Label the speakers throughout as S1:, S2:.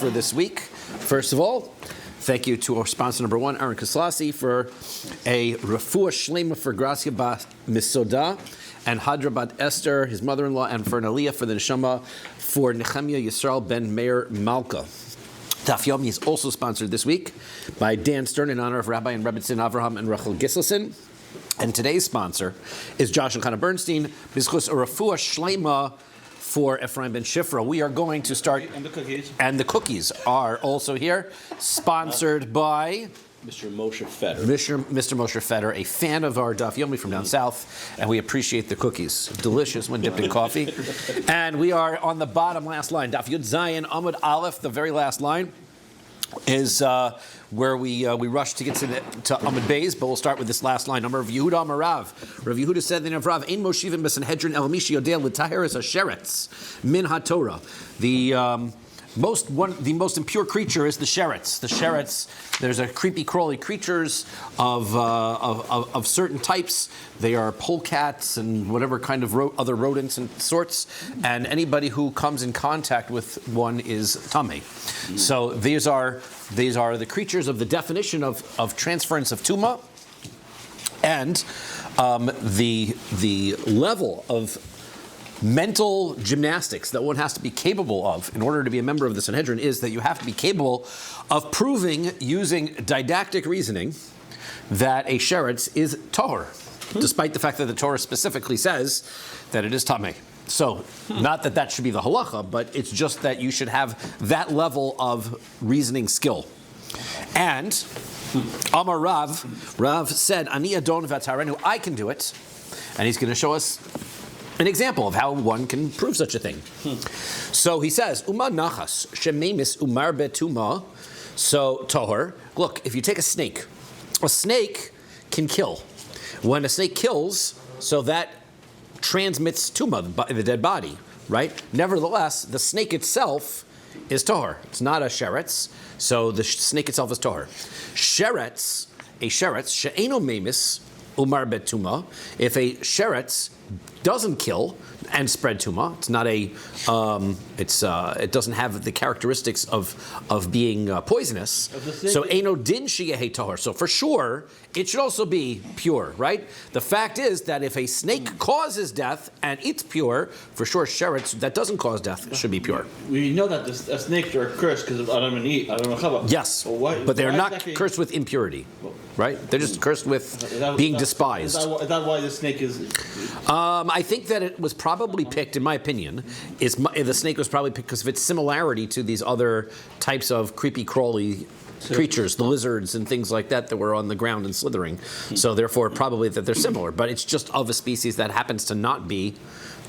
S1: for this week. First of all, thank you to our sponsor number one, Aaron Kaslasi, for a refuah shlema for Gracia Bat Misoda and Hadra Bat Esther, his mother-in-law, and for Aliyah for the neshama for Nehemiah Yisrael ben Meir Malka. Daf Yomi is also sponsored this week by Dan Stern in honor of Rabbi and Rebbitzin Avraham and Rachel Giselson. And today's sponsor is Josh and Chana Bernstein, Bizchus a refuah shlema for Ephraim ben Shifra. We are going to start...
S2: And the cookies.
S1: And the cookies are also here, sponsored by...
S2: Mr. Moshe Feder.
S1: Mr. Moshe Feder, a fan of our Daf Yomi from down south, and we appreciate the cookies. Delicious when dipped in coffee. And we are on the bottom last line. Daf Yud Zayin Amud Aleph, the very last line, is where we rush to get to Amud Beis, but we'll start with this last line. Number of Yehuda Amarav. Rav Yehuda said in Rav, Ein Moshivim B'Sanhedrin El Mishi Yodeh L'Taheres HaSheretz Min HaTorah. The most impure creature is the sheretz. The sheretz, there's a creepy crawly creatures of certain types. They are polecats and whatever kind of other rodents and sorts. And anybody who comes in contact with one is tamei. So these are the creatures of the definition of transference of tuma, and the level of mental gymnastics that one has to be capable of in order to be a member of the Sanhedrin is that you have to be capable of proving using didactic reasoning that a sheretz is tahor, despite the fact that the Torah specifically says that it is tamei. So, not that should be the halacha, but it's just that you should have that level of reasoning skill. And Amar Rav said, Ani Adon v'atarenu, I can do it. And he's going to show us an example of how one can prove such a thing. So he says, Uma nachas shememis umar betuma. So tohor. Look, if you take a snake can kill. When a snake kills, so that transmits tuma, the dead body, right? Nevertheless, the snake itself is tohor. It's not a sheretz, so the snake itself is tohor. A sheretz she'eno memis umar betuma. If a sheretz doesn't kill and spread tuma, it's not it doesn't have the characteristics of being poisonous. So eno din sheyehi tahor. So for sure, it should also be pure, right? The fact is that if a snake causes death and it's pure, for sure, sheretz that doesn't cause death should be pure.
S2: We know that snakes are cursed because of Adam and Eve.
S1: Yes, but they're not cursed with impurity, right? They're just cursed with being despised.
S2: Is that why the snake is?
S1: I think that it was probably picked, in my opinion, the snake was probably picked because of its similarity to these other types of creepy crawly creatures, the lizards and things like that were on the ground and slithering. So therefore, probably that they're similar, but it's just of a species that happens to not be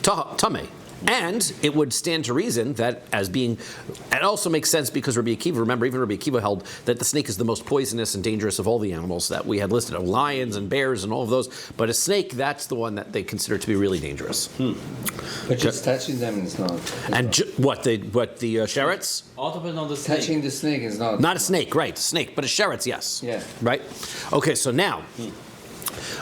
S1: tamei. And it would stand to reason that it also makes sense because Rabbi Akiva, remember, even Rabbi Akiva held that the snake is the most poisonous and dangerous of all the animals that we had listed, lions and bears and all of those. But a snake, that's the one that they consider to be really dangerous.
S3: But just touching them is not.
S1: And what the sheretz?
S2: All depends on the snake.
S3: Touching the snake is not.
S1: Not a snake, right? Snake, but a sheretz, yes.
S3: Yeah.
S1: Right. Okay, so now.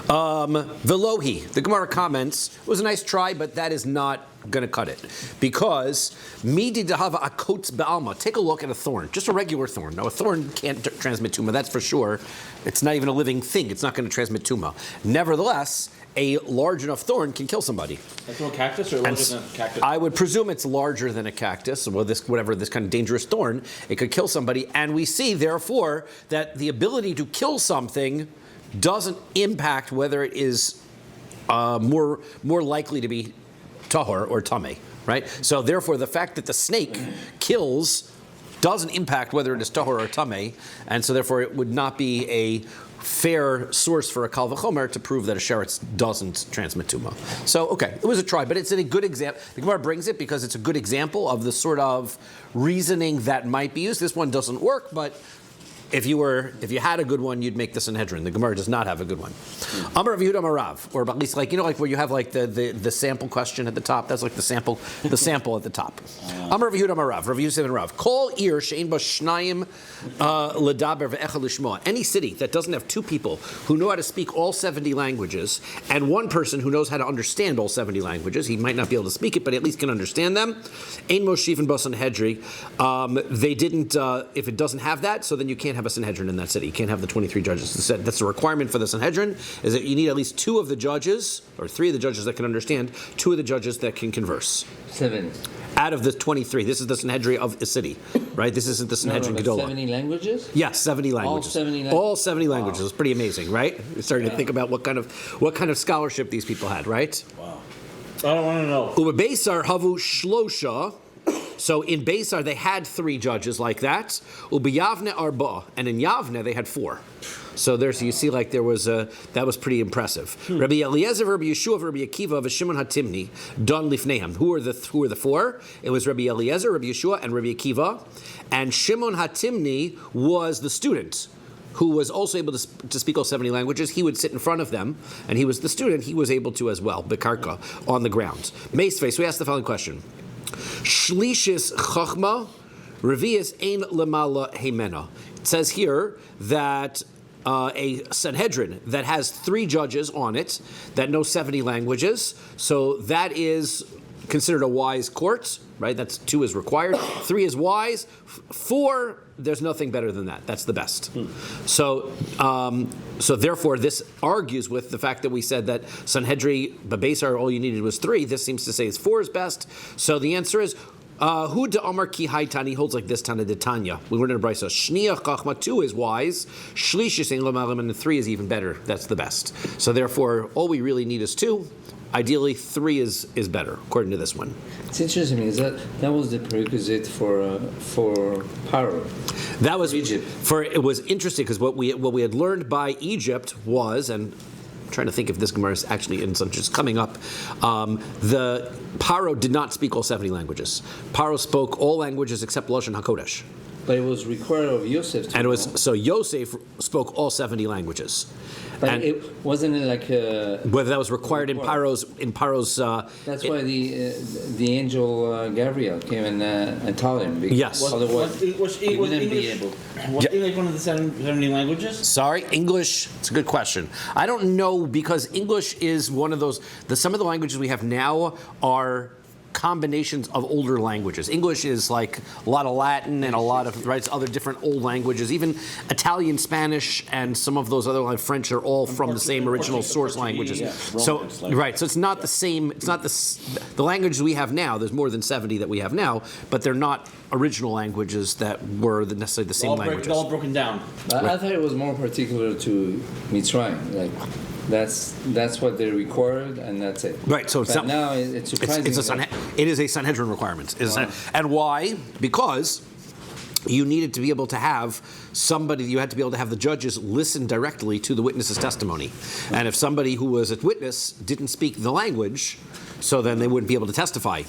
S1: Velohi, the Gemara comments, it was a nice try, but that is not going to cut it. Because, midi dehava akotz be'alma, take a look at a thorn, just a regular thorn. Now, a thorn can't transmit tumah, that's for sure. It's not even a living thing, it's not going to transmit tumah. Nevertheless, a large enough thorn can kill somebody.
S2: That's a cactus or larger than a cactus?
S1: I would presume it's larger than a cactus, or this kind of dangerous thorn. It could kill somebody, and we see, therefore, that the ability to kill something doesn't impact whether it is more likely to be tahor or tamei, right? So therefore, the fact that the snake kills doesn't impact whether it is tahor or tamei, and so therefore it would not be a fair source for a kal v'chomer to prove that a sheretz doesn't transmit tumah. So, okay, it was a try, but it's a good example. The Gemara brings it because it's a good example of the sort of reasoning that might be used. This one doesn't work, but if you had a good one, you'd make the Sanhedrin. The Gemara does not have a good one. Amar Rav Yehuda Amar Rav, or at least like where you have like the sample question at the top. That's like the sample at the top. Amar Rav Yehuda Amar Rav, Rav Yosef and Rav. Kol ir she'ein ba shnayim ledaber ve'echad lishma. Any city that doesn't have two people who know how to speak all 70 languages and one person who knows how to understand all 70 languages, he might not be able to speak it, but at least can understand them. Ein moshiv ba Sanhedrin. They didn't. If it doesn't have that, so then you can't have a Sanhedrin in that city. You can't have the 23 judges. That's a requirement for the Sanhedrin, is that you need at least 2 of the judges, or 3 of the judges that can understand, 2 of the judges that can converse.
S3: 7.
S1: Out of the 23. This is the Sanhedrin of a city, right? This isn't the Sanhedrin Gedolah.
S3: 70 languages?
S1: Yes, 70 languages. All 70 languages. Wow. It's pretty amazing, right? You're starting to think about what kind of scholarship these people had, right?
S2: Wow. I don't want to know.
S1: Uba Beisar havu shlosha. So in Beisar they had 3 judges like that. Uba Yavne arba, and in Yavne they had 4. So you see, like that was pretty impressive. Rabbi Eliezer, Rabbi Yeshua, Rabbi Akiva, Shimon Hatimni, Don Lifneim. Who are the 4? It was Rabbi Eliezer, Rabbi Yeshua, and Rabbi Akiva, and Shimon Hatimni was the student who was also able to speak all 70 languages. He would sit in front of them, and he was the student. He was able to as well, bekarka, on the ground. Meisvei. So we asked the following question: Shlishis chachma, revius ein lemala heimena. It says here that a Sanhedrin that has 3 judges on it that know 70 languages, so that is considered a wise court, right? That's 2 is required, 3 is wise, 4 there's nothing better than that. That's the best. So therefore, this argues with the fact that we said that Sanhedrin, Babesar, all you needed was 3. This seems to say 4 is best. So the answer is, who de Amar ki Haitani holds like this Tana de Tanya. We learned in the Brisa. Shnia Chachma 2 is wise. Shlish is Lamalim, and 3 is even better. That's the best. So therefore, all we really need is 2. Ideally, 3 is better, according to this one.
S3: It's interesting because that was the prerequisite for Paro.
S1: That was
S3: Egypt.
S1: It was interesting because what we had learned by Egypt was, and I'm trying to think if this Gemara is actually in such as coming up. The Paro did not speak all 70 languages. Paro spoke all languages except Lashon HaKodesh.
S3: But it was required of Yosef to
S1: and it was
S3: know.
S1: so Yosef spoke all 70 languages.
S3: But
S1: and
S3: it wasn't like
S1: whether that was required in Paro's.
S3: That's why the angel Gabriel came and taught him.
S1: Yes.
S3: Otherwise, he wouldn't be able.
S2: Was English one of the 70 languages?
S1: Sorry, English. It's a good question. I don't know because English is one of those. Some of the languages we have now are combinations of older languages. English is like a lot of Latin and a lot of other different old languages. Even Italian, Spanish, and some of those other like French are all from the same original source languages.
S2: Yeah,
S1: So it's not the same. It's not the languages we have now. There's more than 70 that we have now, but they're not original languages that were necessarily the same languages.
S2: All broken down.
S3: I thought it was more particular to Mitzrayim. Like that's what they required, and that's it.
S1: Right. So
S3: but now it's surprising.
S1: It is a Sanhedrin requirement. And why? Because you needed to be able to have somebody, you had to be able to have the judges listen directly to the witness's testimony. And if somebody who was a witness didn't speak the language, so then they wouldn't be able to testify.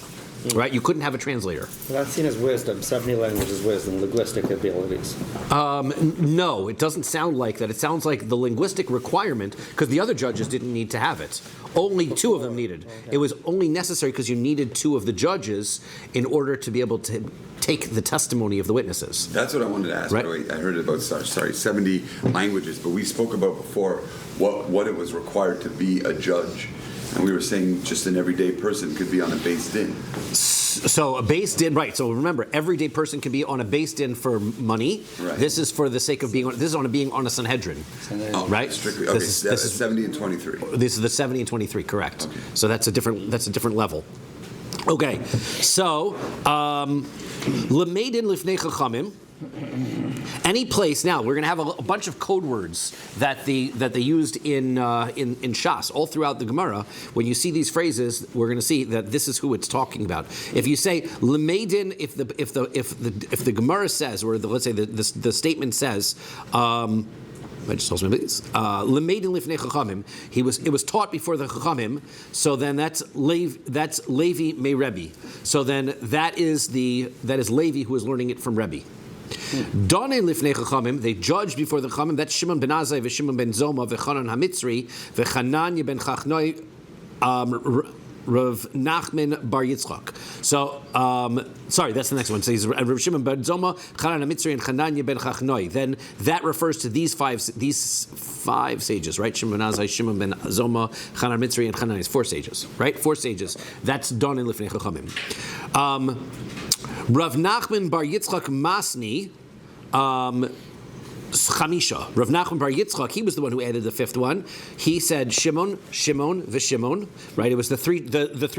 S1: Right? You couldn't have a translator.
S4: That's seen as wisdom. 70 languages wisdom, linguistic abilities.
S1: No, it doesn't sound like that. It sounds like the linguistic requirement, because the other judges didn't need to have it. Only 2 of them needed. Okay. It was only necessary because you needed 2 of the judges in order to be able to take the testimony of the witnesses.
S5: That's what I wanted to ask.
S1: Right?
S5: I heard about 70 languages, but we spoke about before what it was required to be a judge. And we were saying just an everyday person could be on a base din.
S1: So a base din, right? So remember, everyday person can be on a base din for money. Right. This is for the sake of being on. This is on being on a Sanhedrin, right?
S5: Strictly, okay. This is 70 and 23.
S1: This is the 70 and 23, correct? Okay. So that's a different level. Okay, so L'meidin lifnei chachamim. Any place now, we're going to have a bunch of code words that they used in Shas all throughout the Gemara. When you see these phrases, we're going to see that this is who it's talking about. If you say L'meidin, if the Gemara says, or let's say the statement says. I just told me, L'meidin lifnei chachamim. It was taught before the chachamim. So then that's Levi me Rebbe. So then that is Levi who is learning it from Rebbe. Donei lifnei chachamim, they judged before the chachamim. That's Shimon ben Azai, v'Shimon ben Zoma, v'Chanan HaMitzri, v'Chananya ben Chachnoi, Rav Nachman Bar Yitzchak. So, sorry, that's the next one. So he's Rav Shimon ben Zoma, Chanan HaMitzri, and Chananya ben Chachnoi. Then that refers to these five sages, right? Shimon ben Azai, Shimon ben Zoma, Chanan HaMitzri, and Chananya. 4 sages, right? 4 sages. That's Donei lifnei chachamim. Rav Nachman Bar Yitzchak Masni. Chamisha. Rav Nachman Bar Yitzchak, he was the one who added the 5th one. He said Shimon, Shimon, v'Shimon. Right? It was the three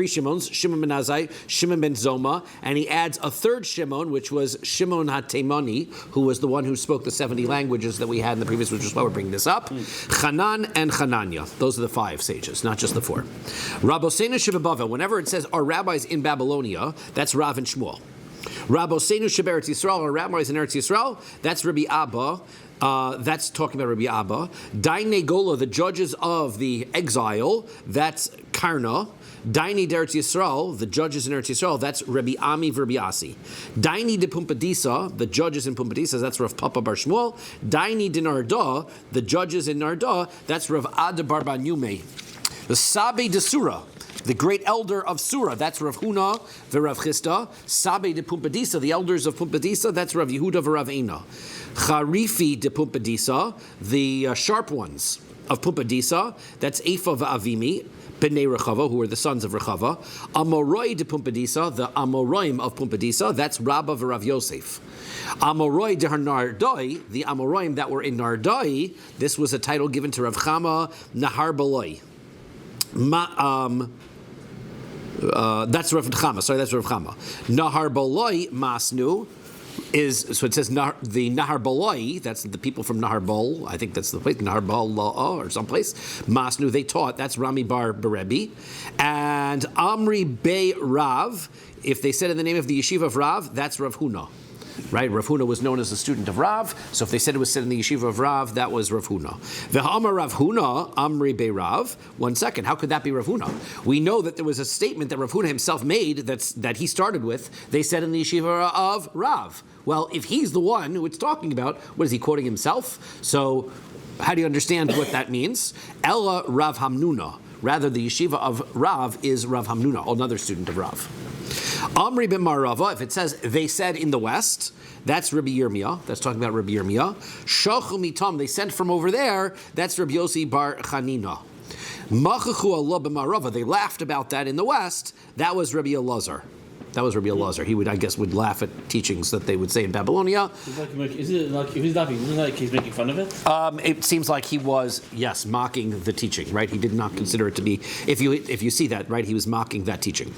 S1: Shimons, Shimon ben Azai, Shimon ben Zoma, and he adds a 3rd Shimon, which was Shimon HaTeimani, who was the one who spoke the 70 languages that we had in the previous, which is why we're bringing this up. Chanan and Chananya. Those are the 5 sages, not just the 4. Rabboseinu Shebabavel. Whenever it says our rabbis in Babylonia, that's Rav and Shmuel. Rabboseinu Sheberetz Yisrael, our rabbis in Eretz Yisrael, that's Rabbi Abba. That's talking about Rabbi Abba. Dainei Gola, the judges of the exile, that's Karna. Daini de Eretz Yisrael, the judges in Eretz Yisrael, that's Rabbi Ami v'Rabbi Asi. Daini de Pumpadisa, the judges in Pumpadisa, that's Rav Papa bar Shmuel. Daini de Narda, the judges in Narda, that's Rav Ada bar Banyume. The Sabe de Surah, the great elder of Surah, that's Rav Huna v'Rav Chisda. Sabe de Pumpadisa, the elders of Pumpadisa, that's Rav Yehuda v'Rav Eina. Charifi de Pumpadisa, the sharp ones of Pumpadisa, that's Efa v'Avimi, Bnei Rechava, who are the sons of Rechava. Amoroi de Pumpadisa, the Amoroim of Pumpadisa, that's Rabba v'Rav Yosef. Amoroi de Nardoi, the Amoroim that were in Nardoi, this was a title given to Rav Chama Nahar Baloi. That's Rav Chama. Sorry, that's Rav Chama. Nahar Baloi Masnu is, so it says the Nahar Baloi. That's the people from Nahar Bol. I think that's the place, Nahar Bol or someplace. Masnu, they taught. That's Rami bar Berebi, and Amri Bey Rav. If they said in the name of the yeshiva of Rav, that's Rav Huna. Right, Rav Huna was known as a student of Rav, so if they said it was said in the yeshiva of Rav, that was Rav Huna. V'ha'amar Rav Huna, Amri Bey Rav. 1 second, how could that be Rav Huna? We know that there was a statement that Rav Huna himself made that he started with. They said in the yeshiva of Rav. Well, if he's the one who it's talking about, what is he quoting himself? So, how do you understand what that means? Ella Rav Hamnuna. Rather, the yeshiva of Rav is Rav Hamnuna, another student of Rav. Amri ben Marava, if it says they said in the west, that's Rabbi Yirmiyah. That's talking about Rabbi Yirmiyah. Shachu mitam, they sent from over there, that's Rabbi Yossi bar Chanina. Machachu Allah ben Marava, they laughed about that in the west, that was Rabbi Elazar. That was Rabbi Elazar. He would, I guess, would laugh at teachings that they would say in Babylonia.
S2: Is it like if he's laughing? Isn't it like he's making fun of it?
S1: It seems like he was, yes, mocking the teaching. Right? He did not consider it to be. If you see that, right, he was mocking that teaching.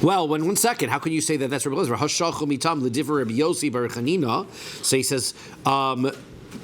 S1: Well, 1 second, how can you say that that's Rabbi Elazar? Hashachu mitam l'divrei Rabbi Yossi bar Chanina. So he says.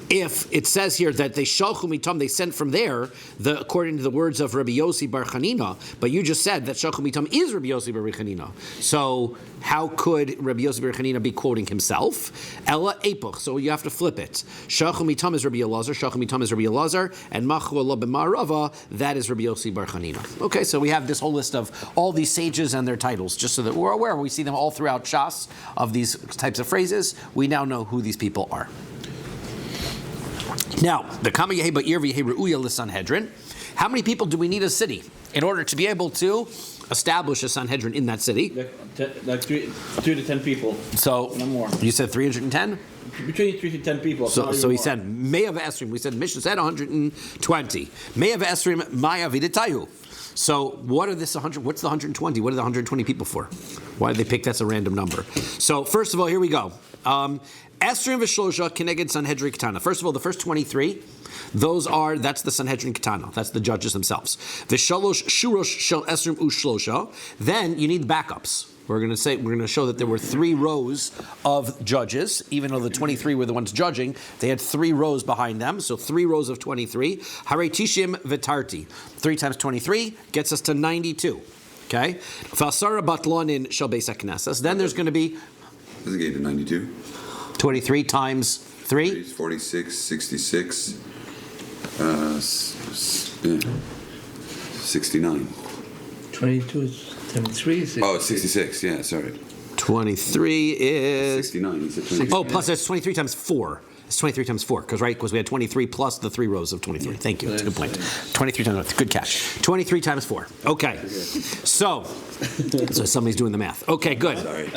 S1: If it says here that they shalchu mitam, they sent from there, according to the words of Rabbi Yossi bar Chanina, but you just said that shalchu mitam is Rabbi Yossi bar Chanina. So how could Rabbi Yossi bar Chanina be quoting himself? Ella epoch. So you have to flip it. Shalchu mitam is Rabbi Elazar. Shalchu mitam is Rabbi Elazar, and machu Allah b'marava, that is Rabbi Yossi bar Chanina. Okay, so we have this whole list of all these sages and their titles, just so that we're aware. We see them all throughout Shas of these types of phrases. We now know who these people are. Now, the Kama Yehi Ba'ir V'Yehi Re'uya L'Sanhedrin. How many people do we need a city in order to be able to establish a Sanhedrin in that city?
S2: Like 3 to 10 people.
S1: So,
S2: no more.
S1: You said 310?
S2: Between 3 to 10 people.
S1: So he said, Me'av Esrim. We said, Mishnah said 120. Me'av Esrim, Maya Viditayu. So what are this 100? What's the 120? What are the 120 people for? Why did they pick that's a random number? So first of all, here we go. Esrim v'shlosha keneged Sanhedrin Ketana. First of all, the first 23, that's the Sanhedrin Ketana. That's the judges themselves. V'shalosh shurosh shel esrim u'shlosha. Then you need backups. We're going to show that there were 3 rows of judges, even though the 23 were the ones judging. They had 3 rows behind them, so 3 rows of 23. Hare tishim v'tarti. 3 times 23 gets us to 92. Okay? Fasara batlonin shel beis haknesses. Then there's going to be.
S5: Does it get to 92?
S1: 23 times 3?
S5: 46, 66, 69.
S3: 22 is 73.
S5: Oh, 66, yeah, sorry.
S1: 23 is
S5: 69. He said 23.
S1: Oh, plus it's 23 times 4. It's 23 times 4, because we had 23 plus the 3 rows of 23. Thank you. That's a good point. 23 times, good catch. 23 times 4. Okay. So somebody's doing the math. Okay, good.
S5: Sorry.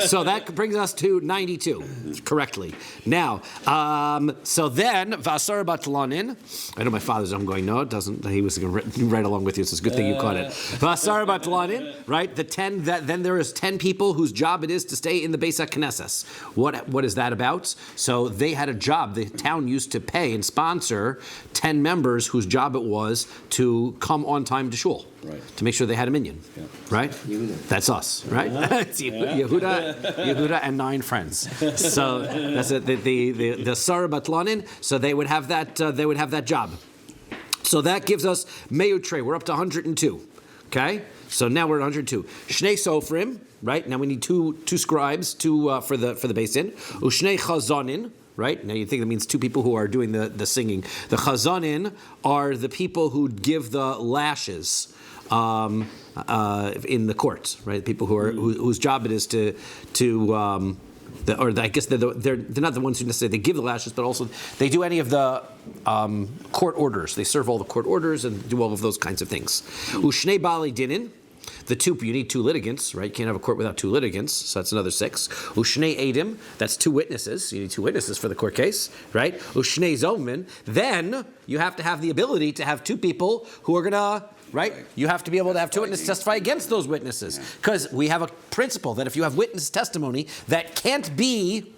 S1: So that brings us to 92, correctly. Now, so then, Vasar Batlanin, I know my father's, I'm going, no, it doesn't, he was going to write along with you, so it's a good thing you caught it. Vasar Batlanin, right, then there is 10 people whose job it is to stay in the Beis HaKnesses. What is that about? So they had a job. The town used to pay and sponsor 10 members whose job it was to come on time to shul,
S3: right,
S1: to make sure they had a minyan, right?
S3: Yehuda.
S1: That's us, right? It's Yehuda and 9 friends. So that's it. The Sarah Batlanin. So they would have that. They would have that job. So that gives us Meutre. We're up to 102. Okay. So now we're at 102. Shnei Sofrim. Right. Now we need two scribes for the Beis Din. Ushnei Chazanin. Right? Now you think that means 2 people who are doing the singing. The chazanin are the people who give the lashes in the courts, right? People who are whose job it is I guess they're not the ones who necessarily they give the lashes, but also they do any of the court orders. They serve all the court orders and do all of those kinds of things. Ushnei bali dinin. You need 2 litigants, right? You can't have a court without 2 litigants, so that's another 6. Ushnei edim, that's 2 witnesses. You need 2 witnesses for the court case, right? Ushnei zovmin, then you have to have the ability to have 2 people who are gonna, right? You have to be able to have 2 witnesses testify against those witnesses, because we have a principle that if you have witness testimony that can't be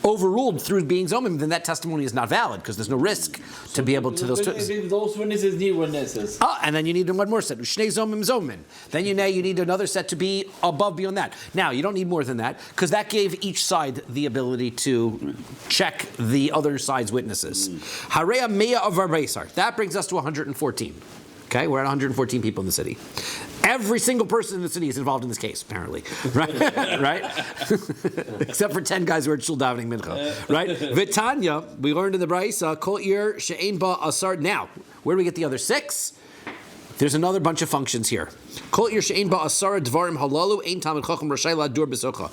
S1: overruled through being zomim, then that testimony is not valid because there's no risk to be able to those.
S2: Those witnesses need witnesses.
S1: And then you need one more set. Shnei zomim zomin. Then you need another set to be above beyond that. Now you don't need more than that because that gave each side the ability to check the other side's witnesses. Hareya meya of Arbeisar. That brings us to 114. Okay, we're at 114 people in the city. Every single person in the city is involved in this case, apparently, right? Right? Except for 10 guys who are at shul davening mincha, right? Vitanya, we learned in the Brisa, kol ir she'ein ba asar. Now, where do we get the other 6? There's another bunch of functions here. Kol ir she'ein ba asar dvarim halalu ein talmid chacham rashai ladur b'socha.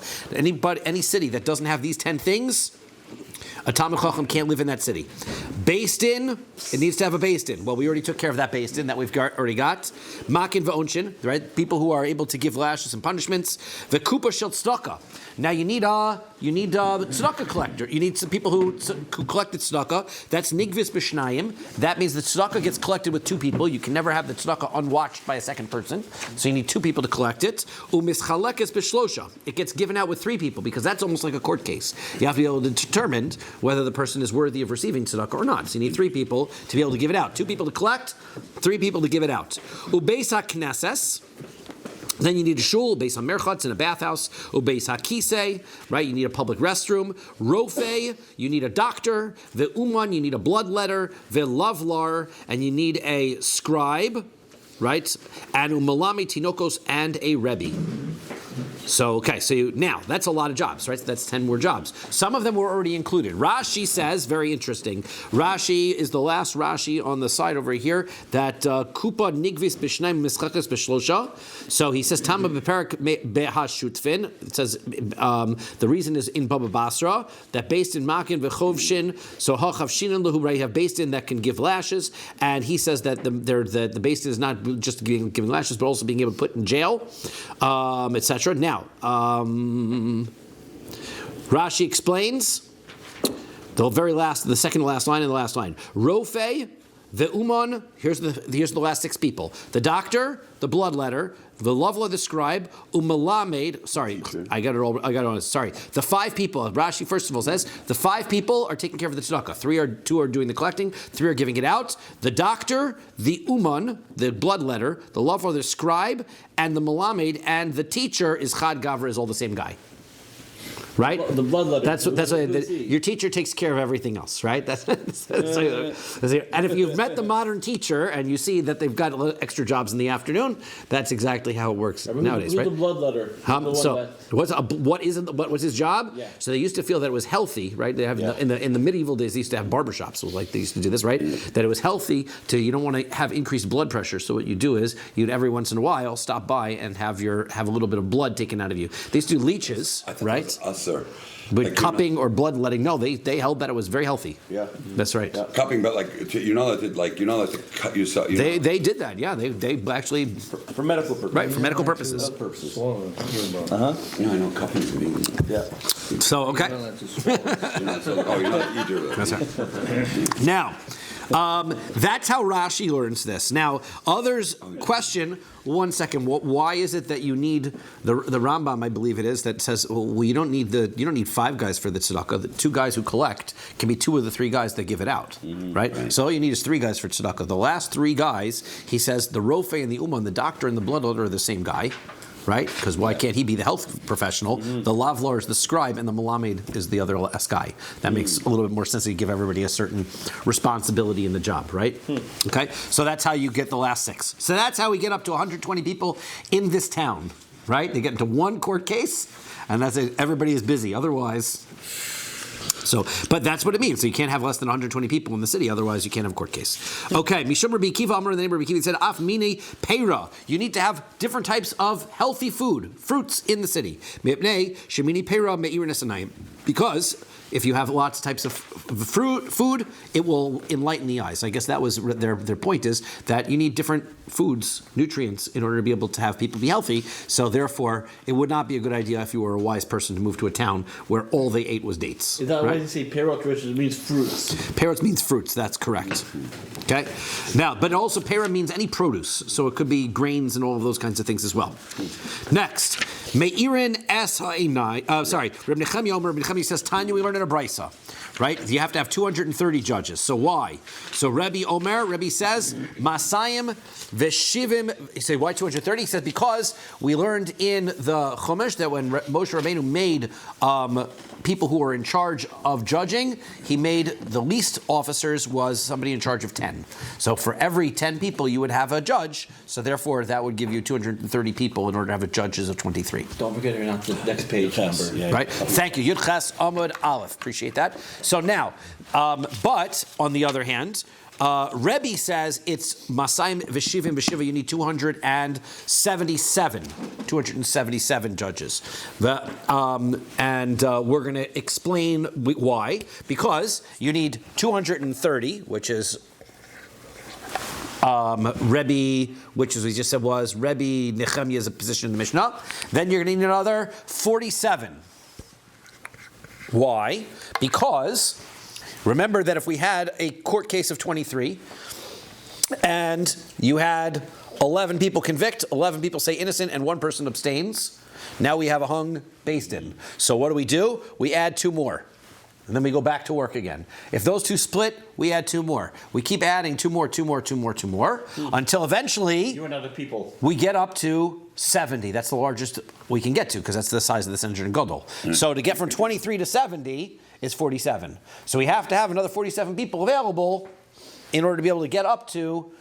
S1: Any city that doesn't have these 10 things, a Talmid Chacham can't live in that city. Beis Din, it needs to have a Beis Din. Well, we already took care of that Beis Din that we've already got. Makin v'onshin, right? People who are able to give lashes and punishments. V'kupa shel tzedakah. Now you need a tzedakah collector. You need some people who collected tzedakah. That's nigvis b'shnayim. That means the tzedakah gets collected with 2 people. You can never have the tzedakah unwatched by a second person. So you need 2 people to collect it. Umischalekes b'shlosha. It gets given out with 3 people because that's almost like a court case. You have to be able to determine whether the person is worthy of receiving tzedakah or not. So you need 3 people to be able to give it out. 2 people to collect, 3 people to give it out. Ubeis HaKnesses. Then you need a shul, based on merchatz, in a bathhouse, ubeis hakisei, right? You need a public restroom. Rofe, you need a doctor. Ve'uman, you need a bloodletter. Ve'lavlar, and you need a scribe, right? And umalami tinokos, and a rebbe. So, okay, now, that's a lot of jobs, right? So that's 10 more jobs. Some of them were already included. Rashi says, very interesting, Rashi is the last Rashi on the side over here, that kupa nigvis b'shnaim mischakas b'shlosha. So he says, Tama b'perak behashutfin. It says, the reason is in Baba Basra, that based in Makin v'chovshin, so ha'chavshinan lahu, right, you have based in that can give lashes, and he says that the based in is not just giving lashes, but also being able to put in jail, etc. Now, Rashi explains the second to last line and the last line. Rofe, the uman. Here's the last 6 people: the doctor, the bloodletter, the lavla, the scribe, umalamed. Sorry, I got it on. Sorry, the 5 people. Rashi first of all says the 5 people are taking care of the tzedakah. 2 are doing the collecting. 3 are giving it out. The doctor, the uman, the bloodletter, the lavla, the scribe, and the malamed, and the teacher is chad gavra, is all the same guy. right?
S2: The blood letter.
S1: That's why
S2: Let's see.
S1: your teacher takes care of everything else, right? And if you've met the modern teacher and you see that they've got a little extra jobs in the afternoon, that's exactly how it works nowadays,
S2: Who's
S1: right?
S2: the blood letter?
S1: What was his job?
S2: Yeah.
S1: So they used to feel that it was healthy, right? They have in the medieval days they used to have barbershops, so like they used to do this, right? That it was healthy you don't want to have increased blood pressure. So what you do is you'd every once in a while stop by and have a little bit of blood taken out of you. They used to do leeches, right?
S5: Sir.
S1: But cupping or bloodletting, no, they held that it was very healthy.
S5: Yeah,
S1: that's right.
S5: Yeah. Cupping, but you're not allowed to cut yourself.
S1: They did that, yeah. They actually
S6: for medical purposes.
S1: Right, for medical purposes.
S5: Yeah, I know cupping's in English.
S6: Yeah.
S1: So okay.
S5: You're not either.
S1: That's right. Now. That's how Rashi learns this. Now, others question. One second. Why is it that you need the Rambam? I believe it is that says, well, you don't need 5 guys for the tzedakah. The 2 guys who collect can be 2 of the 3 guys that give it out, right? So all you need is 3 guys for tzedakah. The last 3 guys, he says, the rofe and the uman, the doctor and the bloodletter are the same guy. Right? Because why can't he be the health professional? The lavlar is the scribe, and the malamed is the other last guy. That makes a little bit more sense to give everybody a certain responsibility in the job, right? Okay? So that's how you get the last 6. So that's how we get up to 120 people in this town, right? They get into one court case, and that's it. Everybody is busy. Otherwise... So, but that's what it means. So you can't have less than 120 people in the city, otherwise you can't have a court case. Okay, Mishum Rabbi Kiva Amar, the name of Rabbi Kiva said, Af mine peira. You need to have different types of healthy food, fruits in the city. Me'ipnei shemini peira me'irin esanayim. Because if you have lots of types of food, it will enlighten the eyes. I guess that was their point, is that you need different foods, nutrients, in order to be able to have people be healthy. So therefore, it would not be a good idea if you were a wise person to move to a town where all they ate was dates.
S2: Is that
S1: right?
S2: why you say perot, which means fruits?
S1: Perot means fruits, that's correct. Okay? Now, but also pera means any produce. So it could be grains and all of those kinds of things as well. Next, Me'irin es ha'inai, Reb Nechemia says, Tanya, we learn in a brisa, right? You have to have 230 judges. So why? So Rebbe says, Masayim v'shivim, he said, why 230? He says, because we learned in the Chumash that when Moshe Rabbeinu made people who were in charge of judging, he made the least officers was somebody in charge of 10. So for every 10 people, you would have a judge. So therefore, that would give you 230 people in order to have a judges of 23.
S2: Don't forget you're not the next page number.
S6: Yeah.
S1: Right? Thank you. Yud Ches Amud Aleph. Appreciate that. So now, but on the other hand, Rebbe says it's Masayim V'Shivim V'Shiva, you need 277 judges. And we're going to explain why. Because you need 230, which is Rebbe, which as we just said was Rebbe Nechemiah's position in the Mishnah. Then you're going to need another 47. Why? Because remember that if we had a court case of 23 and you had 11 people convict, 11 people say innocent, and 1 person abstains, now we have a hung beis din. So what do? We add 2 more. And then we go back to work again. If those 2 split, we add 2 more. We keep adding 2 more, until eventually
S2: You and other people.
S1: we get up to 70. That's the largest we can get to, because that's the size of the Sanhedrin Gadol. So to get from 23 to 70 is 47. So we have to have another 47 people available in order to be able to get up to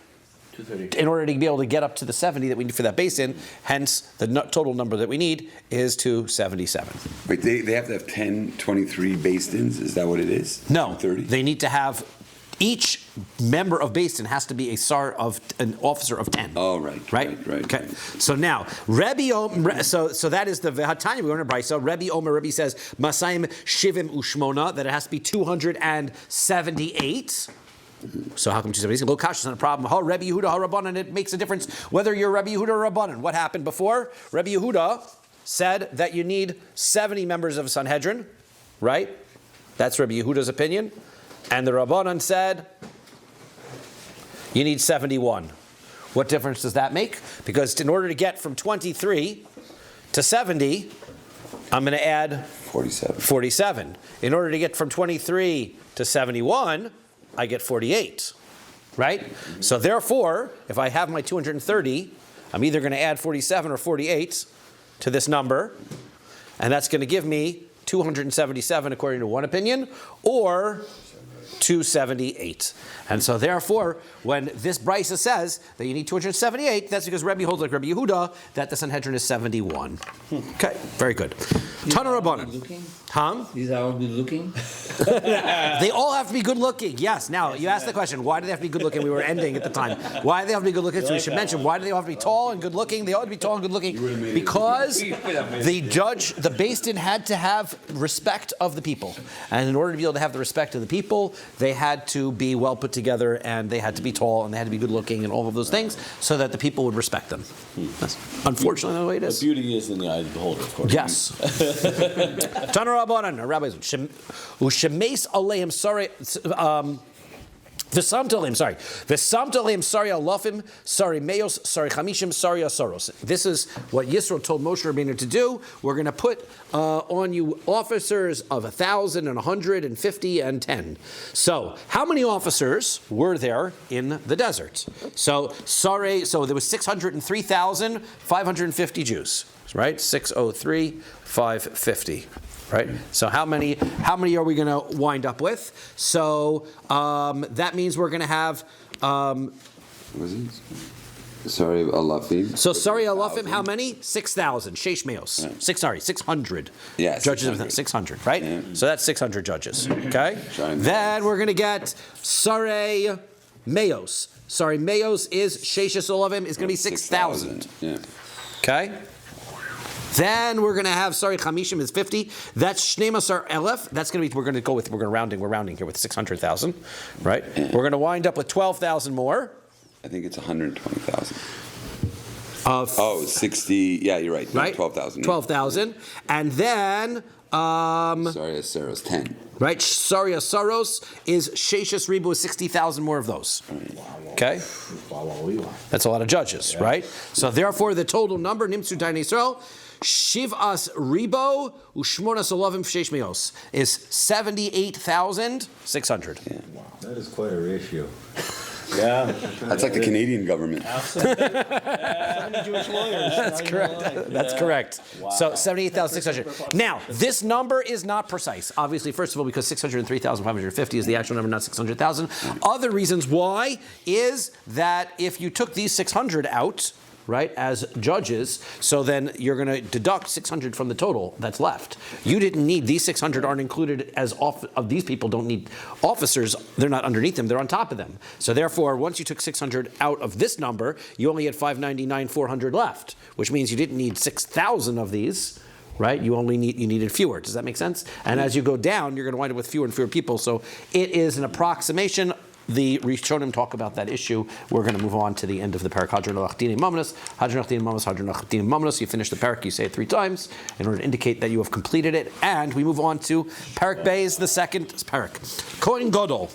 S2: 230.
S1: in order to be able to get up to the 70 that we need for that beis din. Hence, the total number that we need is 277.
S5: Wait, they have to have 10, 23 beis dins? Is that what it is?
S1: No,
S5: 30?
S1: they need to have, each member of beis din has to be an officer of 10.
S5: Oh, right.
S1: Okay. So now, so that is the V'hatanya, we learn in Brisa. Rebbe says, Masayim Shivim Ushmona, that it has to be 278. So how come 270? Low kash is not a problem. Ha Rebbe Yehuda, ha Rabbanan. It makes a difference whether you're Rebbe Yehuda or Rabbanan. What happened before? Rebbe Yehuda said that you need 70 members of Sanhedrin, right? That's Rebbe Yehuda's opinion. And the Rabbanan said you need 71. What difference does that make? Because in order to get from 23 to 70, I'm going to add 47. In order to get from 23 to 71, I get 48, right? So therefore, if I have my 230, I'm either going to add 47 or 48 to this number, and that's going to give me 277 according to one opinion, or 278. And so therefore, when this brisa says that you need 278, that's because Rabbi holds like Rabbi Yehuda that the Sanhedrin is 71. Okay, very good. Tana Rabbanan.
S3: These are all good looking?
S1: They all have to be good looking, yes. Now, you asked the question, why do they have to be good looking? We were ending at the time. Why do they have to be good looking? So we should mention, why do they all have to be tall and good looking? They ought to be tall and good looking because the judge, the Beis Din had to have respect of the people. And in order to be able to have the respect of the people, they had to be well put together and they had to be tall and they had to be good looking and all of those things so that the people would respect them. That's unfortunately the way it is.
S2: But beauty is in the eye of the beholder, of course.
S1: Yes. Tana Rabbanan, rabbis, Ushemes aleim sorry, V'samta aleim, sorry alofim, sorry meos, sorry chamishim, sorry asaros. This is what Yisro told Moshe Rabbeinu to do. We're going to put on you officers of 1,000 and 150 and 10. So, how many officers were there in the desert? So there was 603,550 Jews, right? 603,550. Right. So how many are we going to wind up with? So that means we're going to have.
S5: Sorry, alafim.
S1: So sorry, alafim. How many? 6,000. Sheish meos. 600.
S5: Yeah,
S1: judges. 600. Right.
S5: Yeah.
S1: So that's 600 judges. Okay. Then we're going to get sorry meos. Sorry meos is sheishas olavim is going to be 6,000.
S5: Yeah.
S1: Okay. Then we're going to have, chamishim is 50. That's shnemasar elef. That's going to be, we're rounding here with 600,000, right?
S5: Yeah.
S1: We're going to wind up with 12,000 more.
S5: I think it's 120,000. 60. Yeah, you're right.
S1: Right?
S5: 12,000.
S1: 12,000. And then...
S5: sorry, Saros 10.
S1: Right? Sorry, Saros is Sheshus Ribu, 60,000 more of those. Okay? That's a lot of judges, right? So therefore, the total number, Nimtzu Dain Yisrael, Shiv'as Ribo Ushmonas Olavim Shesh Meos is 78,600.
S5: Yeah.
S6: Wow, that is quite a ratio. Yeah.
S5: That's like the Canadian government.
S2: 70 Jewish lawyers.
S1: That's correct. That's correct. Wow. So 78,600. Now, this number is not precise. Obviously, first of all, because 603,550 is the actual number, not 600,000. Other reasons why is that if you took these 600 out, right, as judges, so then you're going to deduct 600 from the total that's left. You didn't need, these 600 aren't included as of these people don't need officers, they're not underneath them, they're on top of them. So therefore, once you took 600 out of this number, you only had 599, 400 left, which means you didn't need 6,000 of these, right? You needed fewer. Does that make sense? And as you go down, you're going to wind up with fewer and fewer people. So it is an approximation. The Rishonim talk about that issue. We're going to move on to the end of the parak. Hadron Lachdinim Mamnos, Hadron Lachdinim Mamnos, Hadron Lachdinim Mamnos. You finish the parak, you say it 3 times in order to indicate that you have completed it. And we move on to parak Beis, the second parak. Kohen Gadol.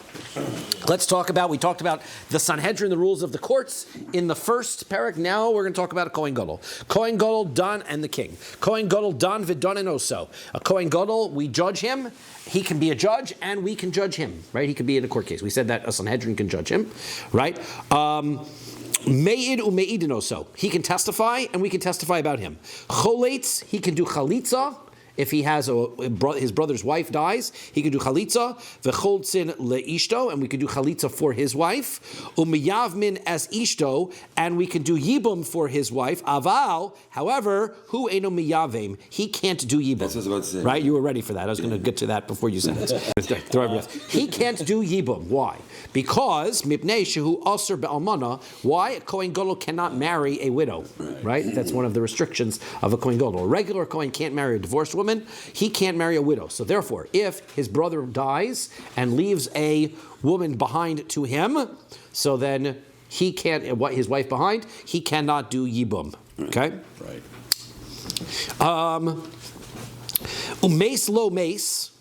S1: We talked about the Sanhedrin, the rules of the courts in the first parak. Now we're going to talk about a Kohen Gadol. Kohen Gadol, Dan, and the king. Kohen Gadol, Dan, Vidon, and Oso. A Kohen Gadol, we judge him. He can be a judge, and we can judge him, right? He can be in a court case. We said that a Sanhedrin can judge him, right? Me'id u'me'idin oso. He can testify, and we can testify about him. Choletz, he can do chalitza. If he has his brother's wife dies, he can do chalitza. V'choltzin leishto, and we can do chalitza for his wife. Umiyavmin as ishto, and we can do yibum for his wife. Aval, however, hu eno miyavim, he can't do yibum.
S5: That's what I was about to say.
S1: Right? You were ready for that. I was going to get to that before you said it. He can't do yibum. Why? Because mipnei shehu aser be'almana. Why? A Kohen Gadol cannot marry a widow. Right? That's one of the restrictions of a Kohen Gadol. A regular Kohen can't marry a divorced woman. He can't marry a widow. So therefore, if his brother dies and leaves a woman behind to him, so then he can't, his wife behind, he cannot do yibum. Okay?
S5: Right.
S1: Umeis lo meis.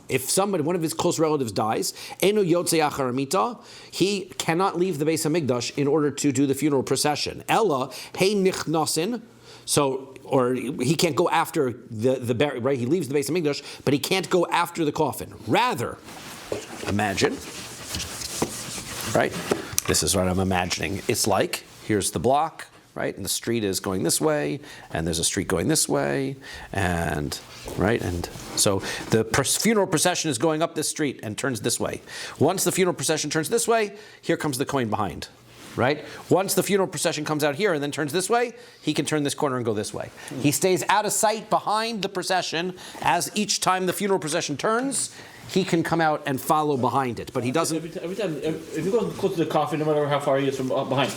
S1: If one of his close relatives dies, eno yotzei achar hamita, he cannot leave the Beis Hamikdash in order to do the funeral procession. Ella hey nichnasin. So, or he can't go after the burial, right? He leaves the Beis Hamikdash, but he can't go after the coffin. Rather, imagine, right? This is what I'm imagining. It's like, here's the block, right? And the street is going this way, and there's a street going this way, and right, and so the funeral procession is going up this street and turns this way. Once the funeral procession turns this way, here comes the Kohen behind. Right? Once the funeral procession comes out here and then turns this way, he can turn this corner and go this way. He stays out of sight behind the procession as each time the funeral procession turns, he can come out and follow behind it. But he doesn't...
S2: Every time, if you go close to the coffin, no matter how far he is from behind,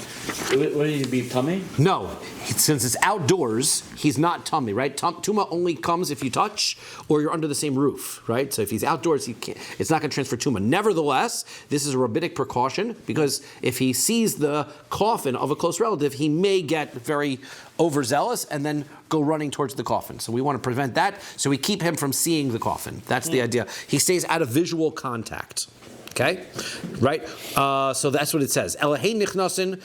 S2: would he be tummy?
S1: No. Since it's outdoors, he's not tummy, right? Tuma only comes if you touch or you're under the same roof, right? So if he's outdoors, it's not going to transfer tuma. Nevertheless, this is a rabbinic precaution because if he sees the coffin of a close relative, he may get very overzealous and then go running towards the coffin. So we want to prevent that. So we keep him from seeing the coffin. That's the idea. He stays out of visual contact. Okay, right? So that's what it says. Hey nichnasin,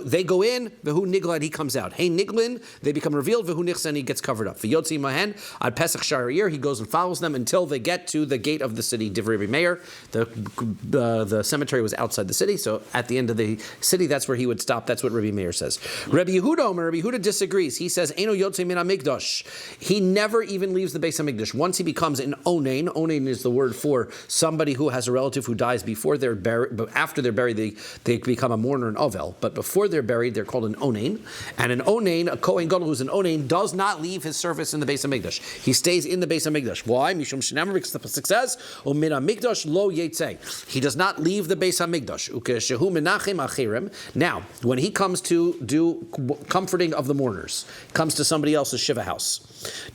S1: they go in. Vehu niglad, he comes out. Hey niglin, they become revealed. Vehu nichsan, he gets covered up. V'yotzi mahen ad Pesach Sharir, he goes and follows them until they get to the gate of the city. Divrei Rabbi Meir. The cemetery was outside the city, so at the end of the city, that's where he would stop. That's what Rabbi Meir says. Rabbi Yehuda disagrees. He says, Eino yotze min hamikdash. He never even leaves the Beis Hamikdash. Once he becomes an onain. Onain is the word for somebody who has a relative who dies before they're buried, but after they're buried, they become a mourner, an ovel. But before they're buried, they're called an onain. And an onain, a Kohen Gadol who's an onain, does not leave his service in the Beis Hamikdash. He stays in the Beis Hamikdash. Why? Mishum shenamar, because the pasuk says, "U'min hamikdash lo yetzei." He does not leave the Beis Hamikdash. Ukeshehu menachem achirim. Now, when he comes to do comforting of the mourners, comes to somebody else's shiva house.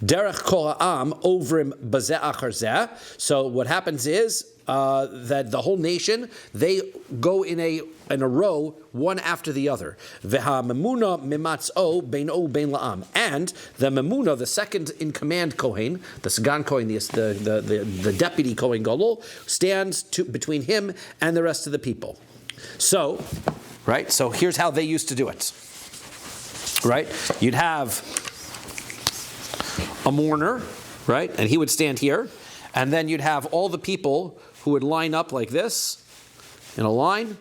S1: Derech kol ha'am ovrim bazeh achar zeh. So what happens is, that the whole nation, they go in a row, one after the other. Veha memuna mimatzo beino bein la'am. And the memuna, the second in command Kohen, the Sagan Kohen, the deputy Kohen Gadol, stands between him and the rest of the people. So, right, so here's how they used to do it. Right? You'd have a mourner, right, and he would stand here, and then you'd have all the people who would line up like this, in a line,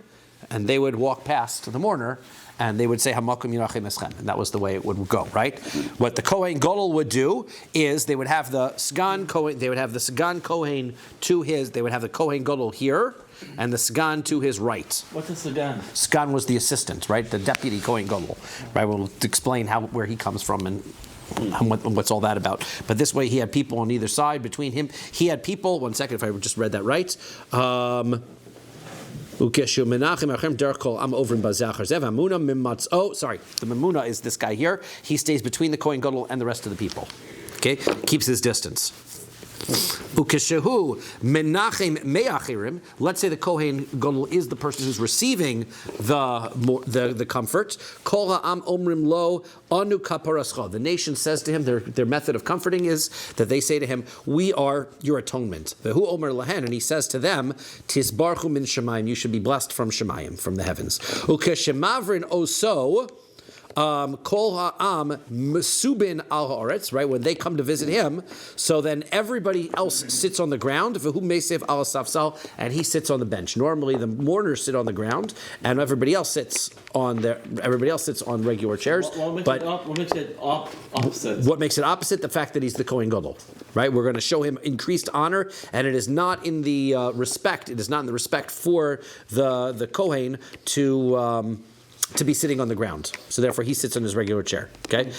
S1: and they would walk past the mourner, and they would say, Hamakum Yirachem Eschem, and that was the way it would go, right? What the Kohen Gadol would do is they would have the Sagan Kohen, they would have the Kohen Gadol here, and the Sagan to his right.
S2: What's a Sagan?
S1: Sagan was the assistant, right? The deputy Kohen Gadol, right? We'll explain where he comes from and what's all that about. But this way he had people on either side between him. He had people, one second if I just read that right. Sorry, the Memuna is this guy here. He stays between the Kohen Gadol and the rest of the people. Okay? Keeps his distance. Ukeshehu menachem me'achirim. Let's say the Kohen Gadol is the person who's receiving the comfort. Kol ha'am omrim lo anu kaparascha. The nation says to him, their method of comforting is that they say to him, "We are your atonement." Vehu omer lahen, and he says to them, "Tisbarchu min shemayim." You should be blessed from shemayim, from the heavens. Ukeshemavrin oso. Kol ha'am mesubin al haaretz, right? When they come to visit him, so then everybody else sits on the ground. V'hu mesev al safsal, and he sits on the bench. Normally, the mourners sit on the ground, and everybody else sits on regular chairs.
S2: What makes it opposite?
S1: What makes it opposite? The fact that he's the Kohen Gadol, right? We're going to show him increased honor, and it is not in the respect. It is not in the respect for the Kohen to be sitting on the ground. So therefore he sits on his regular chair, okay?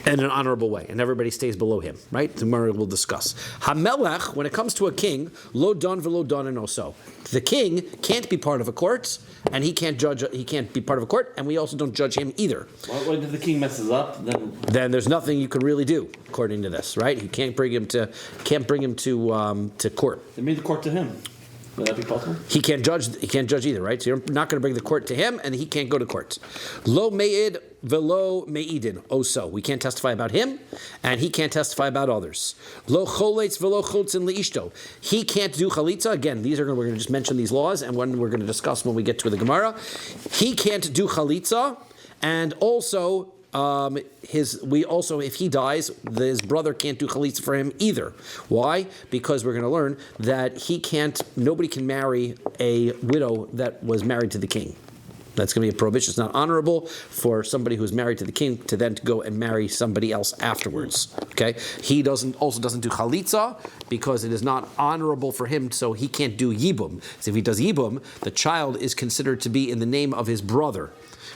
S1: In an honorable way, and everybody stays below him, right? Tomorrow we'll discuss. Hamelech, when it comes to a king, lo don v'lo don and also. The king can't be part of a court, and he can't be part of a court, and we also don't judge him either.
S2: Well, if the king messes up,
S1: then there's nothing you can really do, according to this, right? You can't bring him to court.
S2: They made the court to him. Would that be possible? He can't
S1: judge either, right? So you're not going to bring the court to him, and he can't go to court. Lo me'id velo me'idin. Also, we can't testify about him, and he can't testify about others. Lo choletz velo chotzin leishto. He can't do chalitza. Again, we're going to just mention these laws, and when we're going to discuss when we get to the Gemara. He can't do chalitza, and also. If he dies, his brother can't do chalitza for him either. Why? Because we're going to learn that nobody can marry a widow that was married to the king. That's going to be a prohibition. It's not honorable for somebody who's married to the king to then to go and marry somebody else afterwards. Okay, he also doesn't do chalitza because it is not honorable for him, so he can't do yibum. So if he does yibum, the child is considered to be in the name of his brother.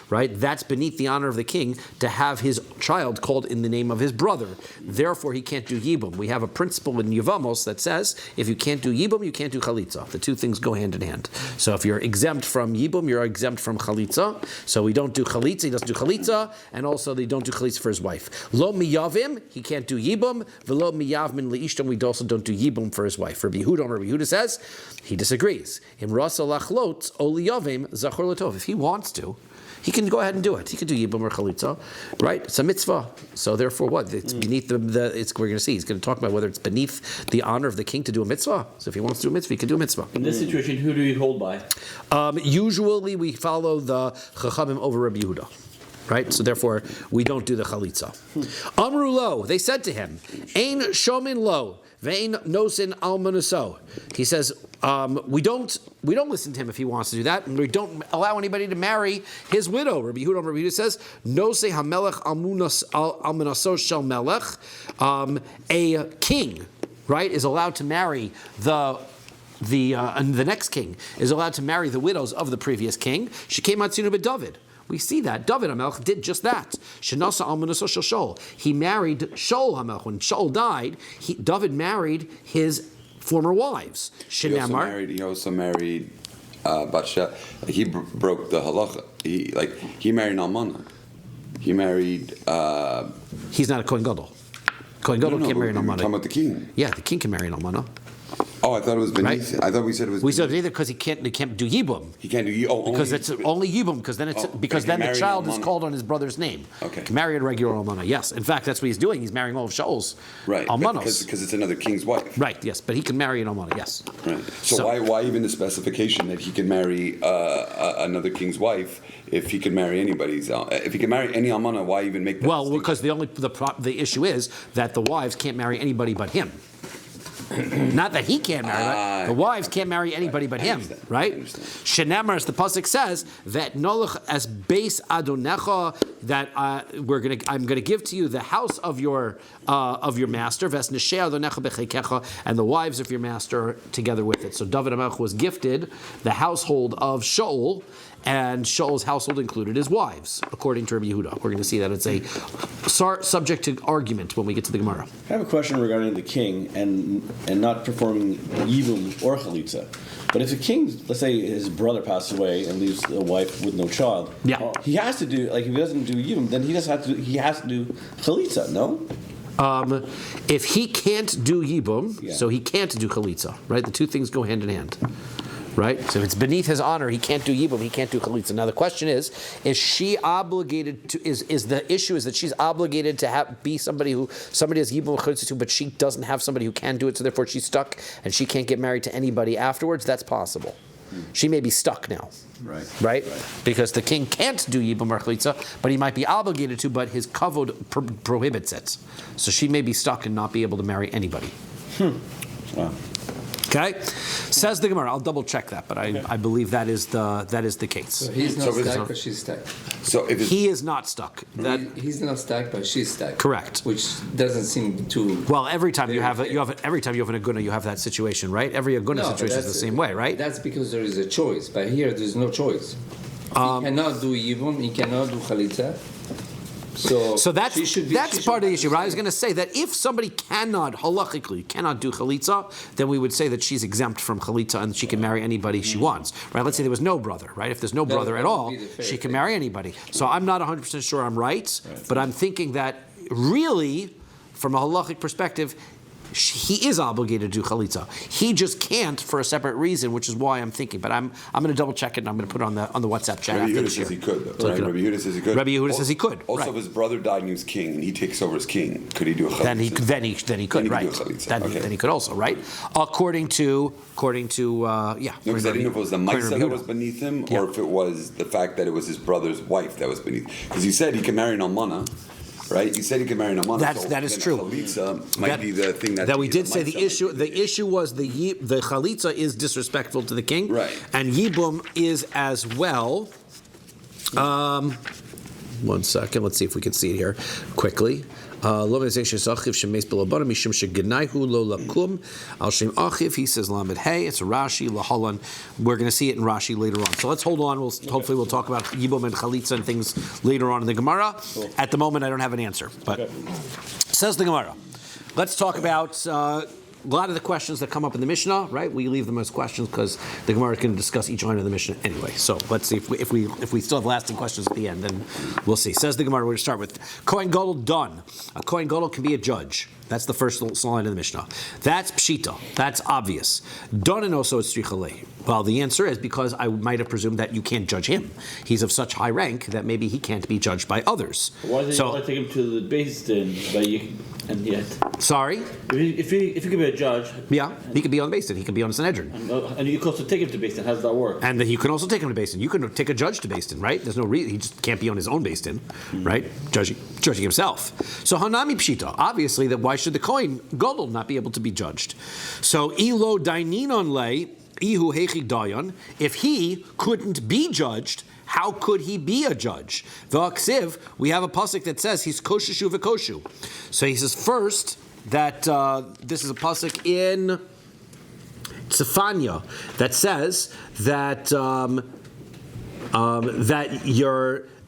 S1: Right? That's beneath the honor of the king to have his child called in the name of his brother. Therefore, he can't do yibum. We have a principle in Yevamos that says if you can't do yibum, you can't do chalitza. The two things go hand in hand. So if you're exempt from yibum, you're exempt from chalitza. So we don't do chalitza, he doesn't do chalitza, and also they don't do chalitza for his wife. Lo miyavim, he can't do yibum. Velo miyavmin leishtam, we also don't do yibum for his wife. Rabbi Yehuda says, he disagrees. Im rasa lachlot o liyavim zachor latov. If he wants to, he can go ahead and do it. He can do yibum or chalitza, right? It's a mitzvah. So therefore, what? It's beneath we're going to see. He's going to talk about whether it's beneath the honor of the king to do a mitzvah. So if he wants to do a mitzvah, he can do a mitzvah.
S2: In this situation, who do we hold by?
S1: Usually, we follow the chachamim over Rabbi Yehuda. Right? So therefore, we don't do the chalitza. Amru lo, they said to him, Ein shomin lo, vein nosin almanaso. He says, we don't listen to him if he wants to do that, and we don't allow anybody to marry his widow. Rabbi Yehuda says, Nose hamelech almanaso shel melech. A king, right, is allowed to marry and the next king is allowed to marry the widows of the previous king. She came out David. We see that David HaMelech did just that. Shenasa almanaso shel Shaul. He married Shaul HaMelech. When Shaul died, David married his former wives.
S5: He also married Bathsheba. He broke the halacha. He married Almana. He married.
S1: He's not a Kohen Gadol. Kohen Gadol can't marry an Almana.
S5: Talking about the king.
S1: Yeah, the king can marry an Almana.
S5: Oh, I thought it was beneath. Right? I thought we said it was.
S1: We said neither because he can't do yibum.
S5: He can't do yibum
S1: because it's only yibum because then the child is called on his brother's name.
S5: Okay.
S1: He can marry a regular almana. Yes, in fact, that's what he's doing. He's marrying all of Shaul's almanos.
S5: Because it's another king's wife.
S1: Right. Yes, but he can marry an almana. Yes.
S5: Right. So why even the specification that he can marry another king's wife if he can marry anybody's? If he can marry any almana, why even make that?
S1: Well, because the issue is that the wives can't marry anybody but him. Not that he can't marry, right? The wives can't marry anybody but him, right? Shenemar, as the pasuk says, that nolach as base adonecha, that I'm gonna give to you the house of your master, ves neshei adonecha bechekecha, and the wives of your master together with it. So David HaMelech was gifted the household of Shaul, and Shaul's household included his wives, according to Rabbi Yehuda. We're going to see that it's a subject to argument when we get to the Gemara.
S7: I have a question regarding the king and not performing yibum or chalitza. But if the king, let's say his brother passes away and leaves a wife with no child, he has to do, if he doesn't do yibum, then he has to do chalitza, no?
S1: If he can't do yibum, so he can't do chalitza, right? The two things go hand in hand. Right? So if it's beneath his honor, he can't do yibum, he can't do chalitza. Now the question is she obligated to, is the issue is that she's obligated to be somebody has yibum or chalitza to, but she doesn't have somebody who can do it, so therefore she's stuck and she can't get married to anybody afterwards? That's possible. She may be stuck now. Right? Because the king can't do yibum or chalitza, but he might be obligated to, but his kavod prohibits it. So she may be stuck and not be able to marry anybody.
S7: Wow.
S1: Okay, says the Gemara. I'll double check that, but I believe that is the case.
S3: So he's not stuck, but she's stuck.
S5: So if
S1: he is not stuck.
S3: He's not stuck, but she's stuck.
S1: Correct.
S3: Which doesn't seem too.
S1: Well, every time you have an aguna, you have that situation, right? Every aguna situation is the same way, right?
S3: That's because there is a choice, but here there's no choice. He cannot do yibum. He cannot do chalitza. So that's part of the issue. Right? I was going to say that if somebody halachically cannot do chalitza, then we would say that she's exempt from chalitza and she can marry anybody she wants. Right? Let's say there was no brother. Right? If there's no brother at all, she can marry anybody. So I'm not 100% sure I'm right, but I'm thinking that really, from a halachic perspective, he is obligated to do chalitza. He just can't for a separate reason, which is why I'm thinking. But I'm going to double check it and I'm going to put it on the WhatsApp chat.
S5: Rabbi Yehuda says he could, though, right? Rabbi Yehuda says he could.
S1: Rabbi Yehuda says he could.
S5: Also, if his brother died and he was king and he takes over as king, could he do a chalitza?
S1: Then he could, right? Then he could also, right? According to
S5: No, because I didn't know if it was the Maisa that was beneath him or if it was the fact that it was his brother's wife that was beneath. Because he said he can marry an almana. Right, you said he can marry an almana.
S1: That is true.
S5: Chalitza might be the thing that
S1: we did say the issue. The issue was the chalitza is disrespectful to the king,
S5: right?
S1: And yibum is as well. 1 second. Let's see if we can see it here quickly. He says Lamed Hey. It's a Rashi Lahalan. We're going to see it in Rashi later on. So let's hold on. Hopefully we'll talk about Yibum and Chalitza and things later on in the Gemara. Cool. At the moment, I don't have an answer. But says the Gemara. Let's talk about a lot of the questions that come up in the Mishnah, right? We leave them as questions because the Gemara can discuss each line of the Mishnah anyway. So let's see if we still have lasting questions at the end, then we'll see. Says the Gemara, we're going to start with Kohen Gadol done. A Kohen Gadol can be a judge. That's the first line of the Mishnah. That's pshita. That's obvious. Done and also it's tzrichalei. Well, the answer is because I might have presumed that you can't judge him. He's of such high rank that maybe he can't be judged by others.
S2: Why did you take him to the Beis Din? And yet,
S1: sorry.
S2: If he could be a judge,
S1: yeah, he could be on Beis Din. He could be on Sanhedrin.
S2: And you can also take him to Beis Din. How does that work?
S1: And you can also take him to Beis Din. You can take a judge to Beis Din, right? There's no reason he just can't be on his own Beis Din, right? Judging himself. So hanami pshita. Obviously, that why should the Kohen Gadol not be able to be judged? So ilo daininon le ihu hechi dayan. If he couldn't be judged, how could he be a judge? V'aksiv, we have a pasuk that says he's kosheshu v'koshu. So he says first that this is a pasuk in Tzefanya that says that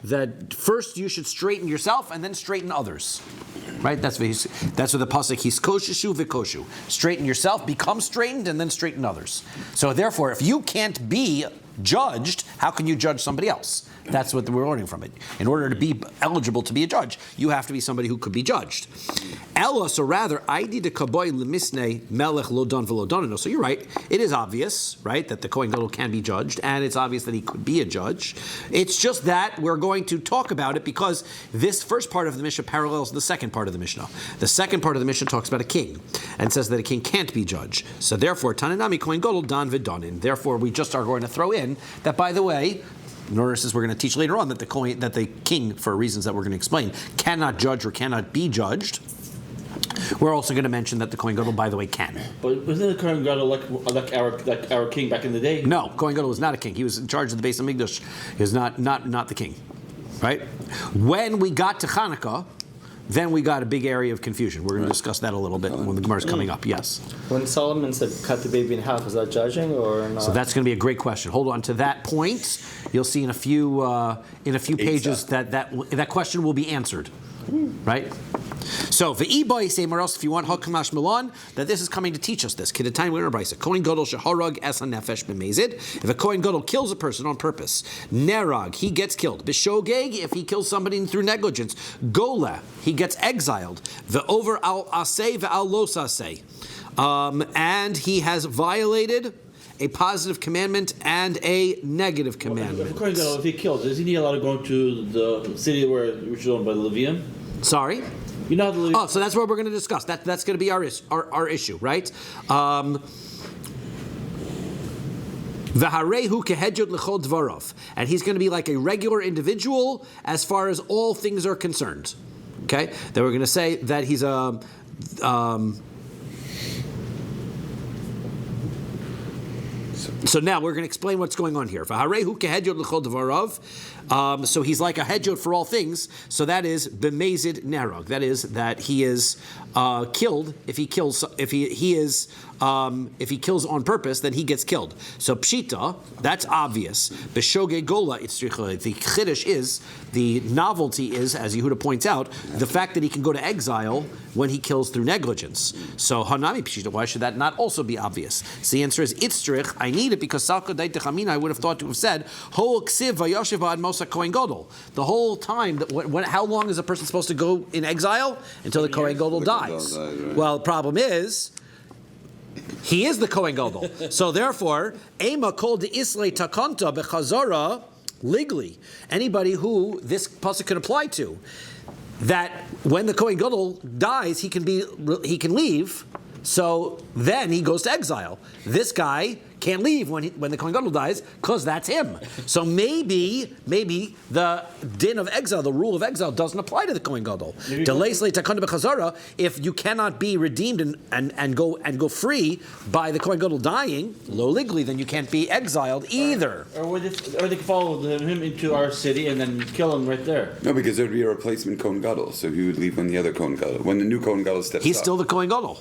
S1: that first you should straighten yourself and then straighten others. Right? That's what the pasuk. He's kosheshu v'koshu. Straighten yourself, become straightened, and then straighten others. So therefore, if you can't be judged, how can you judge somebody else? That's what we're learning from it. In order to be eligible to be a judge, you have to be somebody who could be judged. Ella, so rather, Aidi de kaboy lemisne melech lodon v'lodonino. So you're right. It is obvious, right, that the Kohen Gadol can be judged, and it's obvious that he could be a judge. It's just that we're going to talk about it because this first part of the Mishnah parallels the second part of the Mishnah. The second part of the Mishnah talks about a king and says that a king can't be judged. So therefore, Tananami Kohen Gadol dan v'donin. Therefore, we just are going to throw in that, by the way, notice as we're going to teach later on that the king, for reasons that we're going to explain, cannot judge or cannot be judged. We're also going to mention that the Kohen Gadol, by the way, can.
S2: But wasn't the Kohen Gadol like our king back in the day?
S1: No, Kohen Gadol was not a king. He was in charge of the Beis Hamikdash. He was not the king, right? When we got to Hanukkah, then we got a big area of confusion. We're going to discuss that a little bit when the Gemara is coming up. Yes.
S4: When Solomon said cut the baby in half, is that judging or not?
S1: So that's going to be a great question. Hold on to that point. You'll see in a few pages that question will be answered. Right? So v'ibay same or else if you want hakamash milan that this is coming to teach us this. Kidatayim we're brisa. Kohen Gadol sheharag es hanefesh b'mezid. If a Kohen Gadol kills a person on purpose, nerag he gets killed. B'shogeg if he kills somebody through negligence, gola he gets exiled. Ve'over al asay ve'al los asay, and he has violated a positive commandment and a negative commandment.
S2: If a Kohen Gadol, if he kills, is he allowed to go to the city which is owned by the Levium?
S1: Sorry.
S2: You know the
S1: so that's what we're going to discuss. That's going to be our issue, right? V'harehu kehedjot l'chol dvarov, and he's going to be like a regular individual as far as all things are concerned. Okay, then we're going to say that he's a. So now we're going to explain what's going on here. V'harehu kehedjot l'chol dvarov. So he's like a hedjot for all things. So that is b'mezid nerag. That is that he is killed. If he kills on purpose, then he gets killed. So pshita, that's obvious. B'shogeg gola, it's the chiddush is the novelty is, as Yehuda points out, the fact that he can go to exile when he kills through negligence. So hanami pshita, why should that not also be obvious? So the answer is itzrich. I need it because salka daitechamina. I would have thought to have said ho ksiv vayashiv ad mos Kohen Gadol. The whole time, how long is a person supposed to go in exile? Until the Kohen Gadol dies. Right. Well, the problem is, he is the Kohen Gadol. So therefore, Ema kol de islay takanta bechazara legally. Anybody who this pasuk can apply to, that when the Kohen Gadol dies, he can leave. So then he goes to exile. This guy can't leave when the Kohen Gadol dies because that's him. So maybe the din of exile, the rule of exile, doesn't apply to the Kohen Gadol. If you cannot be redeemed and go free by the Kohen Gadol dying, lo legally, then you can't be exiled either.
S2: Or they could follow him into our city and then kill him right there.
S5: No, because there would be a replacement Kohen Gadol, so he would leave when the other Kohen Gadol, when the new Kohen Gadol steps
S1: He's
S5: up.
S1: still the Kohen Gadol.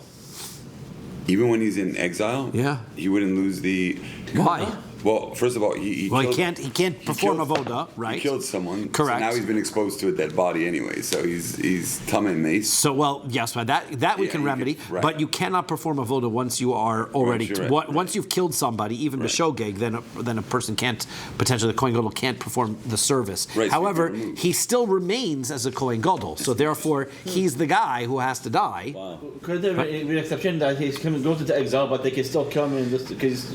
S5: Even when he's in exile,
S1: Yeah.
S5: he wouldn't lose the.
S1: Why?
S5: Well, first of all, he
S1: can't perform avoda, right?
S5: He killed someone.
S1: Correct.
S5: So now he's been exposed to a dead body anyway, so he's tamei mace.
S1: So yes, but that we can remedy.
S5: Right.
S1: But you cannot perform avoda once you are already once you've killed somebody, even b'shogeg. Then a person can't potentially the Kohen Gadol can't perform the service.
S5: Right,
S1: However,
S5: so
S1: he still remains as a Kohen Gadol. So therefore, he's the guy who has to die.
S2: Wow. Could there be an exception that he's goes into exile, but they can still kill him in this because?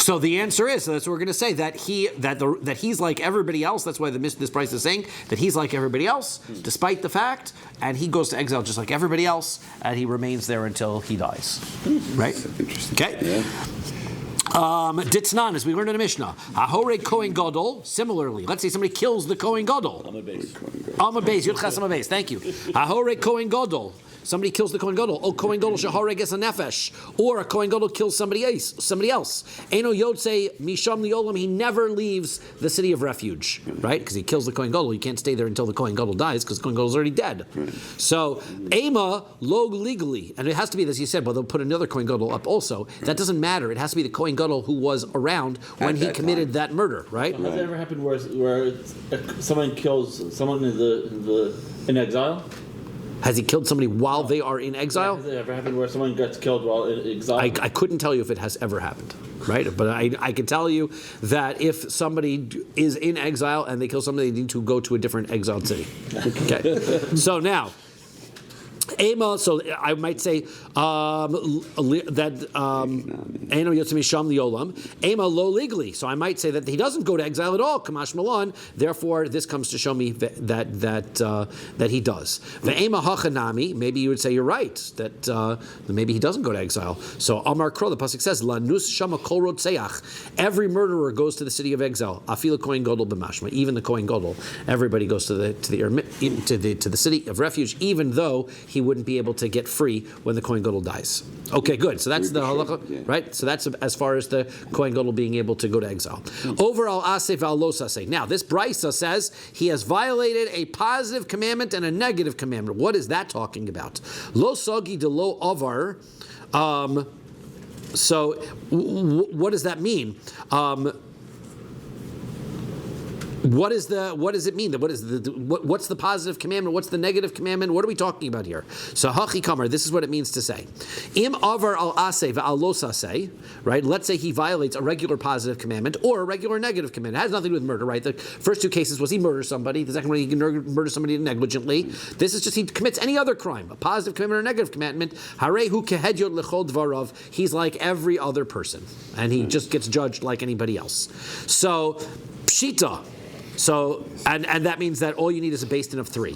S1: So the answer is, so that's what we're going to say, that he's like everybody else. That's why this price is saying that he's like everybody else, despite the fact, and he goes to exile just like everybody else, and he remains there until he dies. Right?
S5: Interesting.
S1: Okay.
S5: Yeah.
S1: Ditznan, as we learned in the Mishnah, Hahore Kohen Gadol. Similarly, let's say somebody kills the Kohen Gadol.
S7: I'm a base.
S1: Yud Ches Amud Beis. Thank you. Hahore Kohen Gadol. Somebody kills the Kohen Gadol. Oh, Kohen Gadol shehoreg es nefesh. Or a Kohen Gadol kills somebody else. Eno Yotzei Misham Liolam. He never leaves the city of refuge, right? Because he kills the Kohen Gadol. You can't stay there until the Kohen Gadol dies because the Kohen Gadol is already dead. So Ema lo legally, and it has to be as you said. Well, they'll put another Kohen Gadol up also. That doesn't matter. It has to be the Kohen Gadol who was around when he committed that murder, right?
S2: Has it ever happened where someone kills someone in exile?
S1: Has he killed somebody while they are in exile?
S2: Has it ever happened where someone gets killed while in exile?
S1: I couldn't tell you if it has ever happened, right? But I can tell you that if somebody is in exile and they kill somebody, they need to go to a different exiled city. Okay. So now, Ema, so I might say that Eno Yotzei Misham Liolam. Ema lo legally. So I might say that he doesn't go to exile at all. Kamash Malan. Therefore, this comes to show me that he does. Ve'ema hachanami. Maybe you would say you're right that maybe he doesn't go to exile. So Amar Kro, the pasuk says, Lanus Shama Kol Rotzeach. Every murderer goes to the city of exile. Afilu Kohen Gadol b'mashma. Even the Kohen Gadol. Everybody goes to the city of refuge, even though he wouldn't be able to get free when the Kohen Gadol dies. Okay, good. So that's the halacha, right? So that's as far as the Kohen Gadol being able to go to exile. Overall, aseh v'al lo saseh. Now, this brisa says he has violated a positive commandment and a negative commandment. What is that talking about? Lo sagi de lo avar. So, what does that mean? What does it mean? What's the positive commandment? What's the negative commandment? What are we talking about here? So hachi kamar, this is what it means to say. Im avar al aseh v'al lo saseh, right? Let's say he violates a regular positive commandment or a regular negative commandment. It has nothing to do with murder, right? The first two cases was he murders somebody. The second one, he can murder somebody negligently. This is just he commits any other crime, a positive commandment or a negative commandment. Harehu kehedyot lechol dvarav. He's like every other person, and he just gets judged like anybody else. So pshita. So, and that means that all you need is a basin of 3,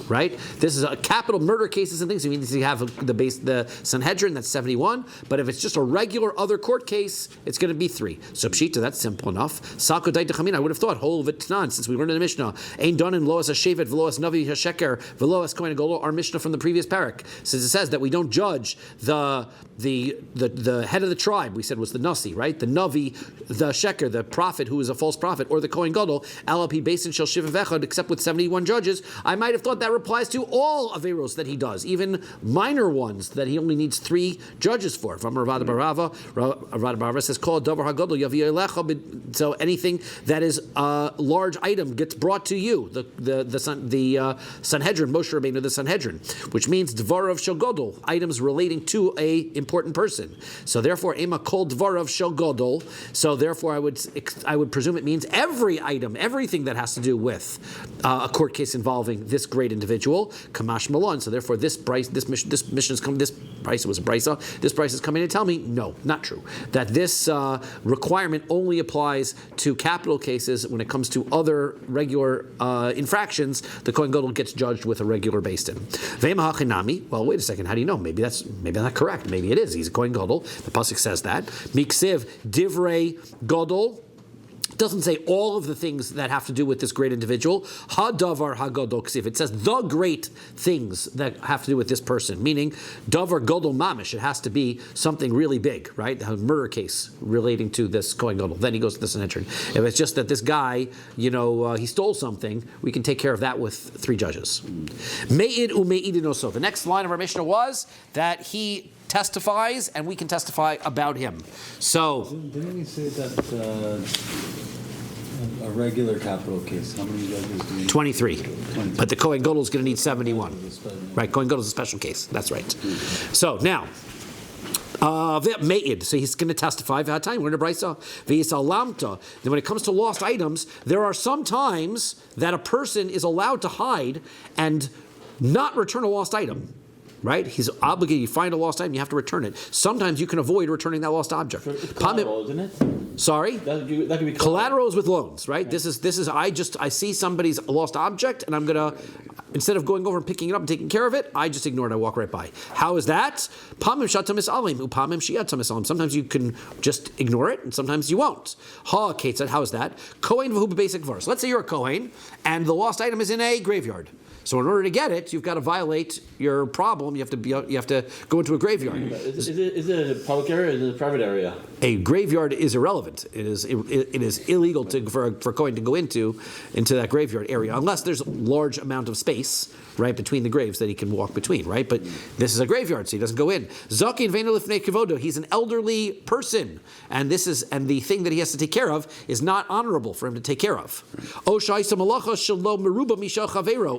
S1: right? This is a capital murder cases and things. You need to have the Sanhedrin, that's 71. But if it's just a regular other court case, it's going to be 3. So pshita, that's simple enough. Sako dai dechamina, I would have thought whole of it tanan, since we learned in the Mishnah. Ein donin loas hashevet v'loas navi hasheker v'loas kohen gadol. Our Mishnah from the previous parak, since it says that we don't judge the head of the tribe. We said was the nasi, right? The navi, the sheker, the prophet who is a false prophet, or the kohen gadol. Basin shel shiva vechad, except with 71 judges. I might have thought that applies to all averos that he does, even minor ones that he only needs 3 judges for. From Ravada Barava says, "Call davar hagadol yavi elecha." So anything that is a large item gets brought to you. The Sanhedrin, Moshe Rabbeinu, the Sanhedrin, which means dvarav shel gadol, items relating to a important person. So therefore, ema kol dvarav shel gadol. So therefore, I would presume it means every item, everything that has to do with a court case involving this great individual. individual, Kamash Malon. So therefore, this price is coming. This price was a brisa. This price is coming to tell me no, not true. That this requirement only applies to capital cases. When it comes to other regular infractions, the Kohen Gadol gets judged with a regular beis din. Well, wait a second. How do you know? Maybe that's not correct. Maybe it is. He's a Kohen Gadol. The pasuk says that. Miksiv divrei Gadol. Doesn't say all of the things that have to do with this great individual. Hadavar hagadol ksiv. It says the great things that have to do with this person, meaning davar gadol mamish. It has to be something really big, right? A murder case relating to this Kohen Gadol. Then he goes to the Sanhedrin. If it's just that this guy, he stole something, we can take care of that with 3 judges. Me'id u'me'idin oso. The next line of our Mishnah was that he testifies, and we can testify about him. So,
S6: didn't we say that a regular capital case, how many judges do you need?
S1: 23. But the Kohen Gadol is going to need 71. Right, Kohen Gadol is a special case. That's right. So now, Me'id, so he's going to testify. We're in a brisa. Then when it comes to lost items, there are some times that a person is allowed to hide and not return a lost item. Right? He's obligated. You find a lost item, you have to return it. Sometimes you can avoid returning that lost object.
S2: Collateral, isn't it?
S1: Sorry?
S2: That could be
S1: collateral is with loans, right? Yeah. This is I see somebody's lost object, and I'm gonna, instead of going over and picking it up and taking care of it, I just ignore it, I walk right by. How is that? Sometimes you can just ignore it, and sometimes you won't. How is that? Kohen v'hu basic verse. Let's say you're a Kohen, and the lost item is in a graveyard. So in order to get it, you've got to violate your problem. You have to go into a graveyard.
S2: Is it a public area or is it a private area?
S1: A graveyard is irrelevant. It is illegal for a Kohen to go into that graveyard area unless there's a large amount of space, right, between the graves that he can walk between, right? But this is a graveyard, so he doesn't go in. Zakin ve'enu lifnei kivodo. He's an elderly person, and the thing that he has to take care of is not honorable for him to take care of.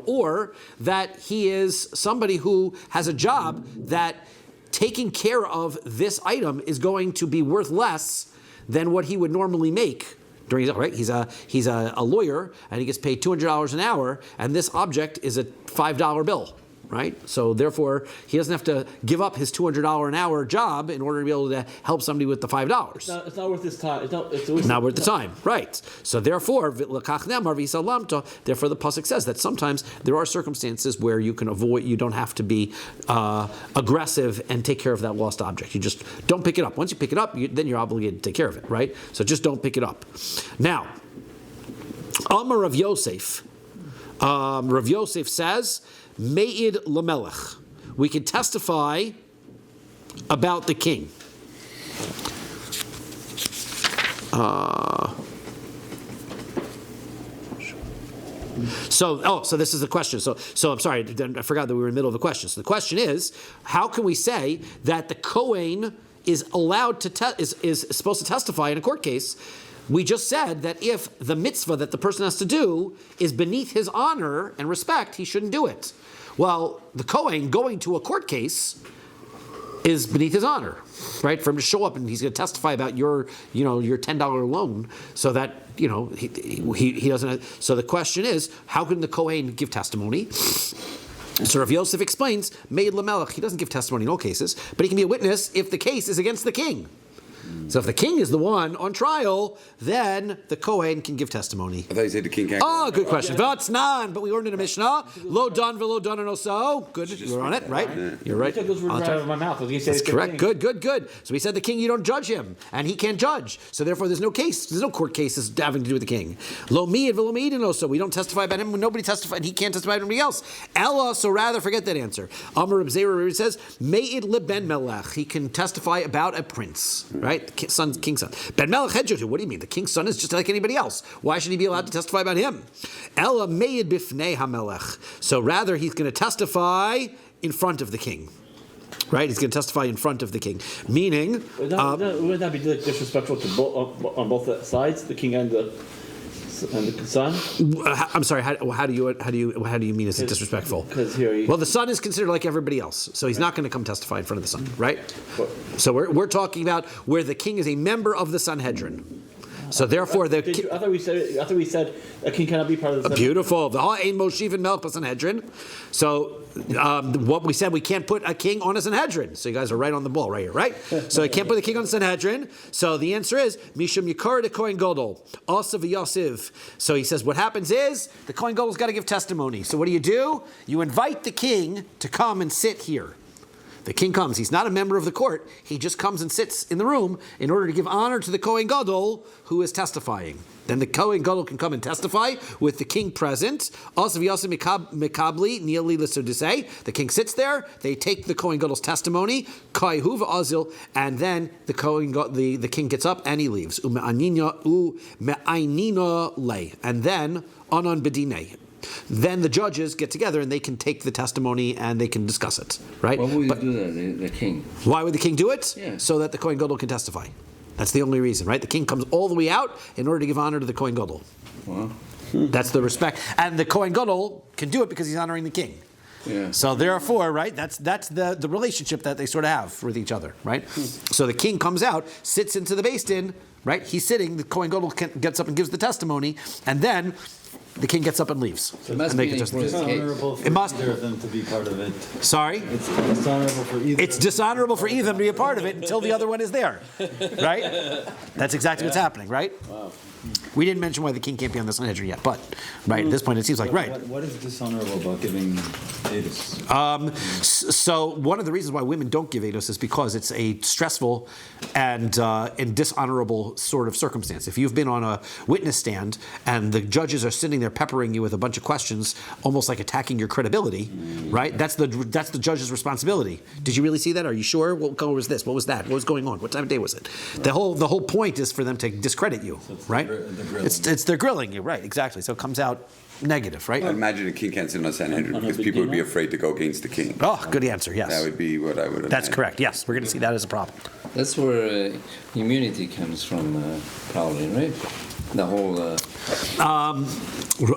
S1: Or that he is somebody who has a job that taking care of this item is going to be worth less than what he would normally make during his, right? He's a lawyer and he gets paid $200 an hour, and this object is a $5 bill. Right? So therefore, he doesn't have to give up his $200 an hour job in order to be able to help somebody with the $5.
S2: It's not worth his time. It's
S1: not worth the time. Right. So therefore, the pasuk says that sometimes there are circumstances where you can avoid. You don't have to be aggressive and take care of that lost object. You just don't pick it up. Once you pick it up, then you're obligated to take care of it. Right. So just don't pick it up. Now, Amar Rav Yosef. Rav Yosef says, Me'id Lamelech. We can testify about the king. So this is the question. So I'm sorry, I forgot that we were in the middle of the question. So the question is, how can we say that the Kohen is allowed to is supposed to testify in a court case? We just said that if the mitzvah that the person has to do is beneath his honor and respect, he shouldn't do it. Well, the Kohen going to a court case is beneath his honor, right? For him to show up and he's going to testify about your $10 loan, so that he doesn't. So the question is, how can the Kohen give testimony? So Rav Yosef explains, Me'id Lamelech. He doesn't give testimony in all cases, but he can be a witness if the case is against the king. So if the king is the one on trial, then the Kohen can give testimony.
S5: I thought you said the king can't.
S1: Oh, good question. V'atznan, but we learned in a Mishnah. Lo dan v'lo dan and also. Good, you're on it, right?
S2: Yeah.
S1: You're right.
S2: Those words right out of my mouth.
S1: That's correct. Good. So we said the king, you don't judge him, and he can't judge. So therefore, there's no case. There's no court cases having to do with the king. Lo mi'id v'lo mi'idin also. We don't testify about him when nobody testified, and he can't testify about anybody else. Ella, so rather forget that answer. Amar Reb Zera says, Me'id leben melech. He can testify about a prince, right? King's son. Ben Melech Hedjotu. What do you mean? The king's son is just like anybody else. Why should he be allowed to testify about him? Ella meid bifnei hamelech. So rather, he's going to testify in front of the king. Right? He's going to testify in front of the king. Meaning,
S2: would that be disrespectful to on both sides, the king and the son?
S1: I'm sorry. How do you mean? Is it disrespectful?
S2: Because
S1: the son is considered like everybody else, so he's not going to come testify in front of the son, right? So we're talking about where the king is a member of the Sanhedrin. So therefore,
S2: I thought we said a king cannot be part of the Sanhedrin.
S1: Beautiful. The Ein Moshiv Melch Sanhedrin. So what we said, we can't put a king on a Sanhedrin. So you guys are right on the ball right here, right? So you can't put the king on the Sanhedrin. So the answer is Mishum Yikar de Kohen Gadol Asav Yasiv. So he says what happens is the Kohen Gadol's got to give testimony. So what do? You invite the king to come and sit here. The king comes. He's not a member of the court. He just comes and sits in the room in order to give honor to the Kohen Gadol who is testifying. Then the Kohen Gadol can come and testify with the king present. Also, mikabli niali l'sudisei. The king sits there. They take the Kohen Gadol's testimony. Kaihu v'azil, and then the king gets up and he leaves. U'me'anina le, and then anon bedinei. Then the judges get together and they can take the testimony and they can discuss it, right?
S3: Why would you do that, the king?
S1: Why would the king do it?
S3: Yeah.
S1: So that the Kohen Gadol can testify. That's the only reason, right? The king comes all the way out in order to give honor to the Kohen Gadol.
S3: Wow.
S1: That's the respect. And the Kohen Gadol can do it because he's honoring the king.
S3: Yeah.
S1: So therefore, right, that's the relationship that they sort of have with each other, right? So the king comes out, sits into the Beis Din, right? He's sitting, the Kohen Gadol gets up and gives the testimony, and then the king gets up and leaves.
S3: So it must be
S6: dishonorable for either of them to be part of it.
S1: Sorry?
S6: It's dishonorable for either.
S1: It's dishonorable for either to be a part of it until the other one is there, right? That's exactly what's happening, right?
S7: Wow.
S1: We didn't mention why the king can't be on the Sanhedrin yet, but right at this point it seems like right.
S6: What is dishonorable about giving edus?
S1: So one of the reasons why women don't give edus is because it's a stressful and dishonorable sort of circumstance. If you've been on a witness stand and the judges are sitting there peppering you with a bunch of questions, almost like attacking your credibility, right? That's the judge's responsibility. Did you really see that? Are you sure? What color was this? What was that? What was going on? What time of day was it? Right. The whole point is for them to discredit you, so right? It's they're grilling you, right? Exactly. So it comes out negative, right?
S5: I imagine a king can't sit on a Sanhedrin because people would be afraid to go against the king.
S1: Oh, good answer. Yes,
S5: that would be what I would.
S1: That's correct. Yes, we're going to see that as a problem.
S3: That's where immunity comes from, probably, right? The whole.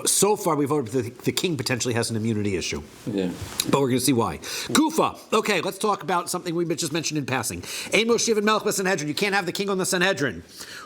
S1: So far, we've heard the king potentially has an immunity issue.
S3: Yeah.
S1: But we're going to see why. Kufa. Okay, let's talk about something we just mentioned in passing. Ein Moshiv and Melch Sanhedrin. You can't have the king on the Sanhedrin.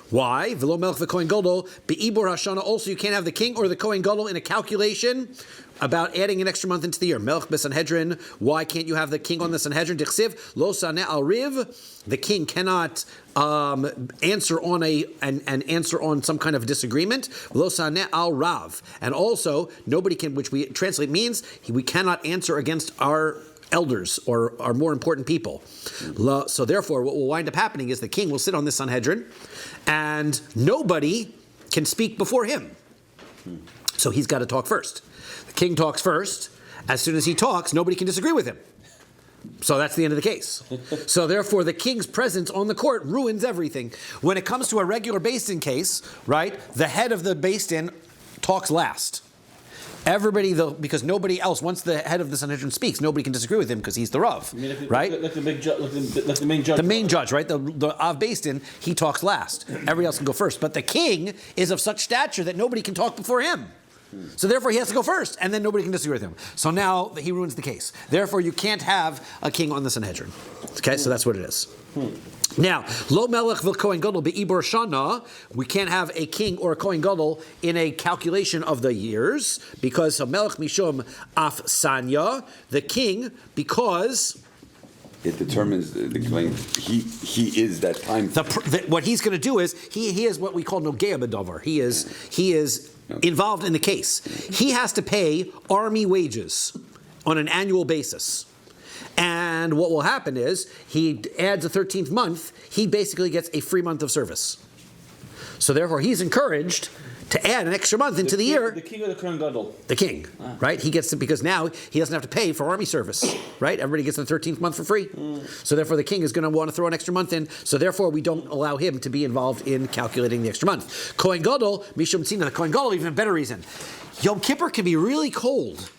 S1: Why? V'lo Melch v'Kohen Gadol be'ibor Hashana. Also, you can't have the king or the Kohen Gadol in a calculation about adding an extra month into the year. Melch b'Sanhedrin. Why can't you have the king on the Sanhedrin? Dichsiv lo saneh al riv. The king cannot answer on some kind of disagreement. Lo saneh al rav. And also, nobody can, which we translate means we cannot answer against our elders or our more important people. So therefore, what will wind up happening is the king will sit on this Sanhedrin, and nobody can speak before him. So he's got to talk first. The king talks first. As soon as he talks, nobody can disagree with him. So that's the end of the case. So therefore, the king's presence on the court ruins everything. When it comes to a regular Beis Din case, right, the head of the Beis Din talks last. Everybody, though, because nobody else, once the head of the Sanhedrin speaks, nobody can disagree with him because he's the Rav, right?
S2: Like the main judge.
S1: The main judge, right? The Av Beis Din, he talks last. Everybody else can go first. But the king is of such stature that nobody can talk before him. So therefore, he has to go first, and then nobody can disagree with him. So now he ruins the case. Therefore, you can't have a king on the Sanhedrin. Okay, so that's what it is. Now, lo melech v'kohen gadol be'ibor shana. We can't have a king or a kohen gadol in a calculation of the years because a melech mishum af sanya, the king, because
S5: it determines the claim. He is that time.
S1: What he's going to do is he is what we call nogea b'davar. He is involved in the case. He has to pay army wages on an annual basis. And what will happen is he adds a 13th month, he basically gets a free month of service. So therefore he's encouraged to add an extra month into the year.
S2: The king or the Kohen Gadol?
S1: The king, right? He gets it because now he doesn't have to pay for army service, right? Everybody gets the 13th month for free. So therefore the king is going to want to throw an extra month in. So therefore we don't allow him to be involved in calculating the extra month. Kohen Gadol, Mishum Tzina, the Kohen Gadol, even a better reason. Yom Kippur can be really cold.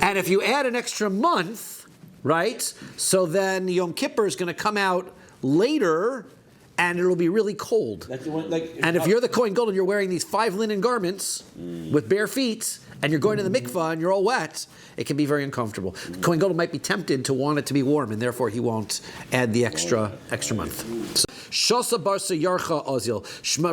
S1: And if you add an extra month, right? So then Yom Kippur is going to come out later, and it'll be really cold. And if you're the Kohen Gadol and you're wearing these 5 linen garments with bare feet, and you're going to the mikvah and you're all wet, it can be very uncomfortable. Kohen Gadol might be tempted to want it to be warm, and therefore he won't add the extra month. Shosa Barsa Yarcha Ozil.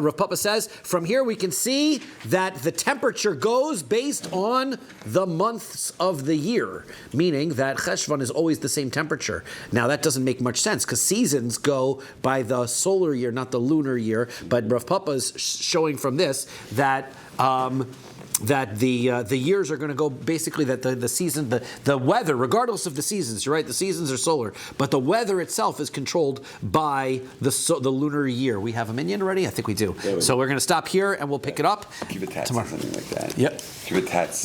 S1: Rav Papa says, from here we can see that the temperature goes based on the months of the year, meaning that Cheshvan is always the same temperature. Now that doesn't make much sense because seasons go by the solar year, not the lunar year. But Rav Papa's showing from this that the years are going to go basically that the season, the weather, regardless of the seasons, you're right, the seasons are solar, but the weather itself is controlled by the lunar year. We have a minion already? I think we do. Yeah, so we're going to stop here and we'll pick it up
S5: Give it tats
S1: tomorrow.
S5: Or something like that.
S1: Yep.
S5: Give it tats.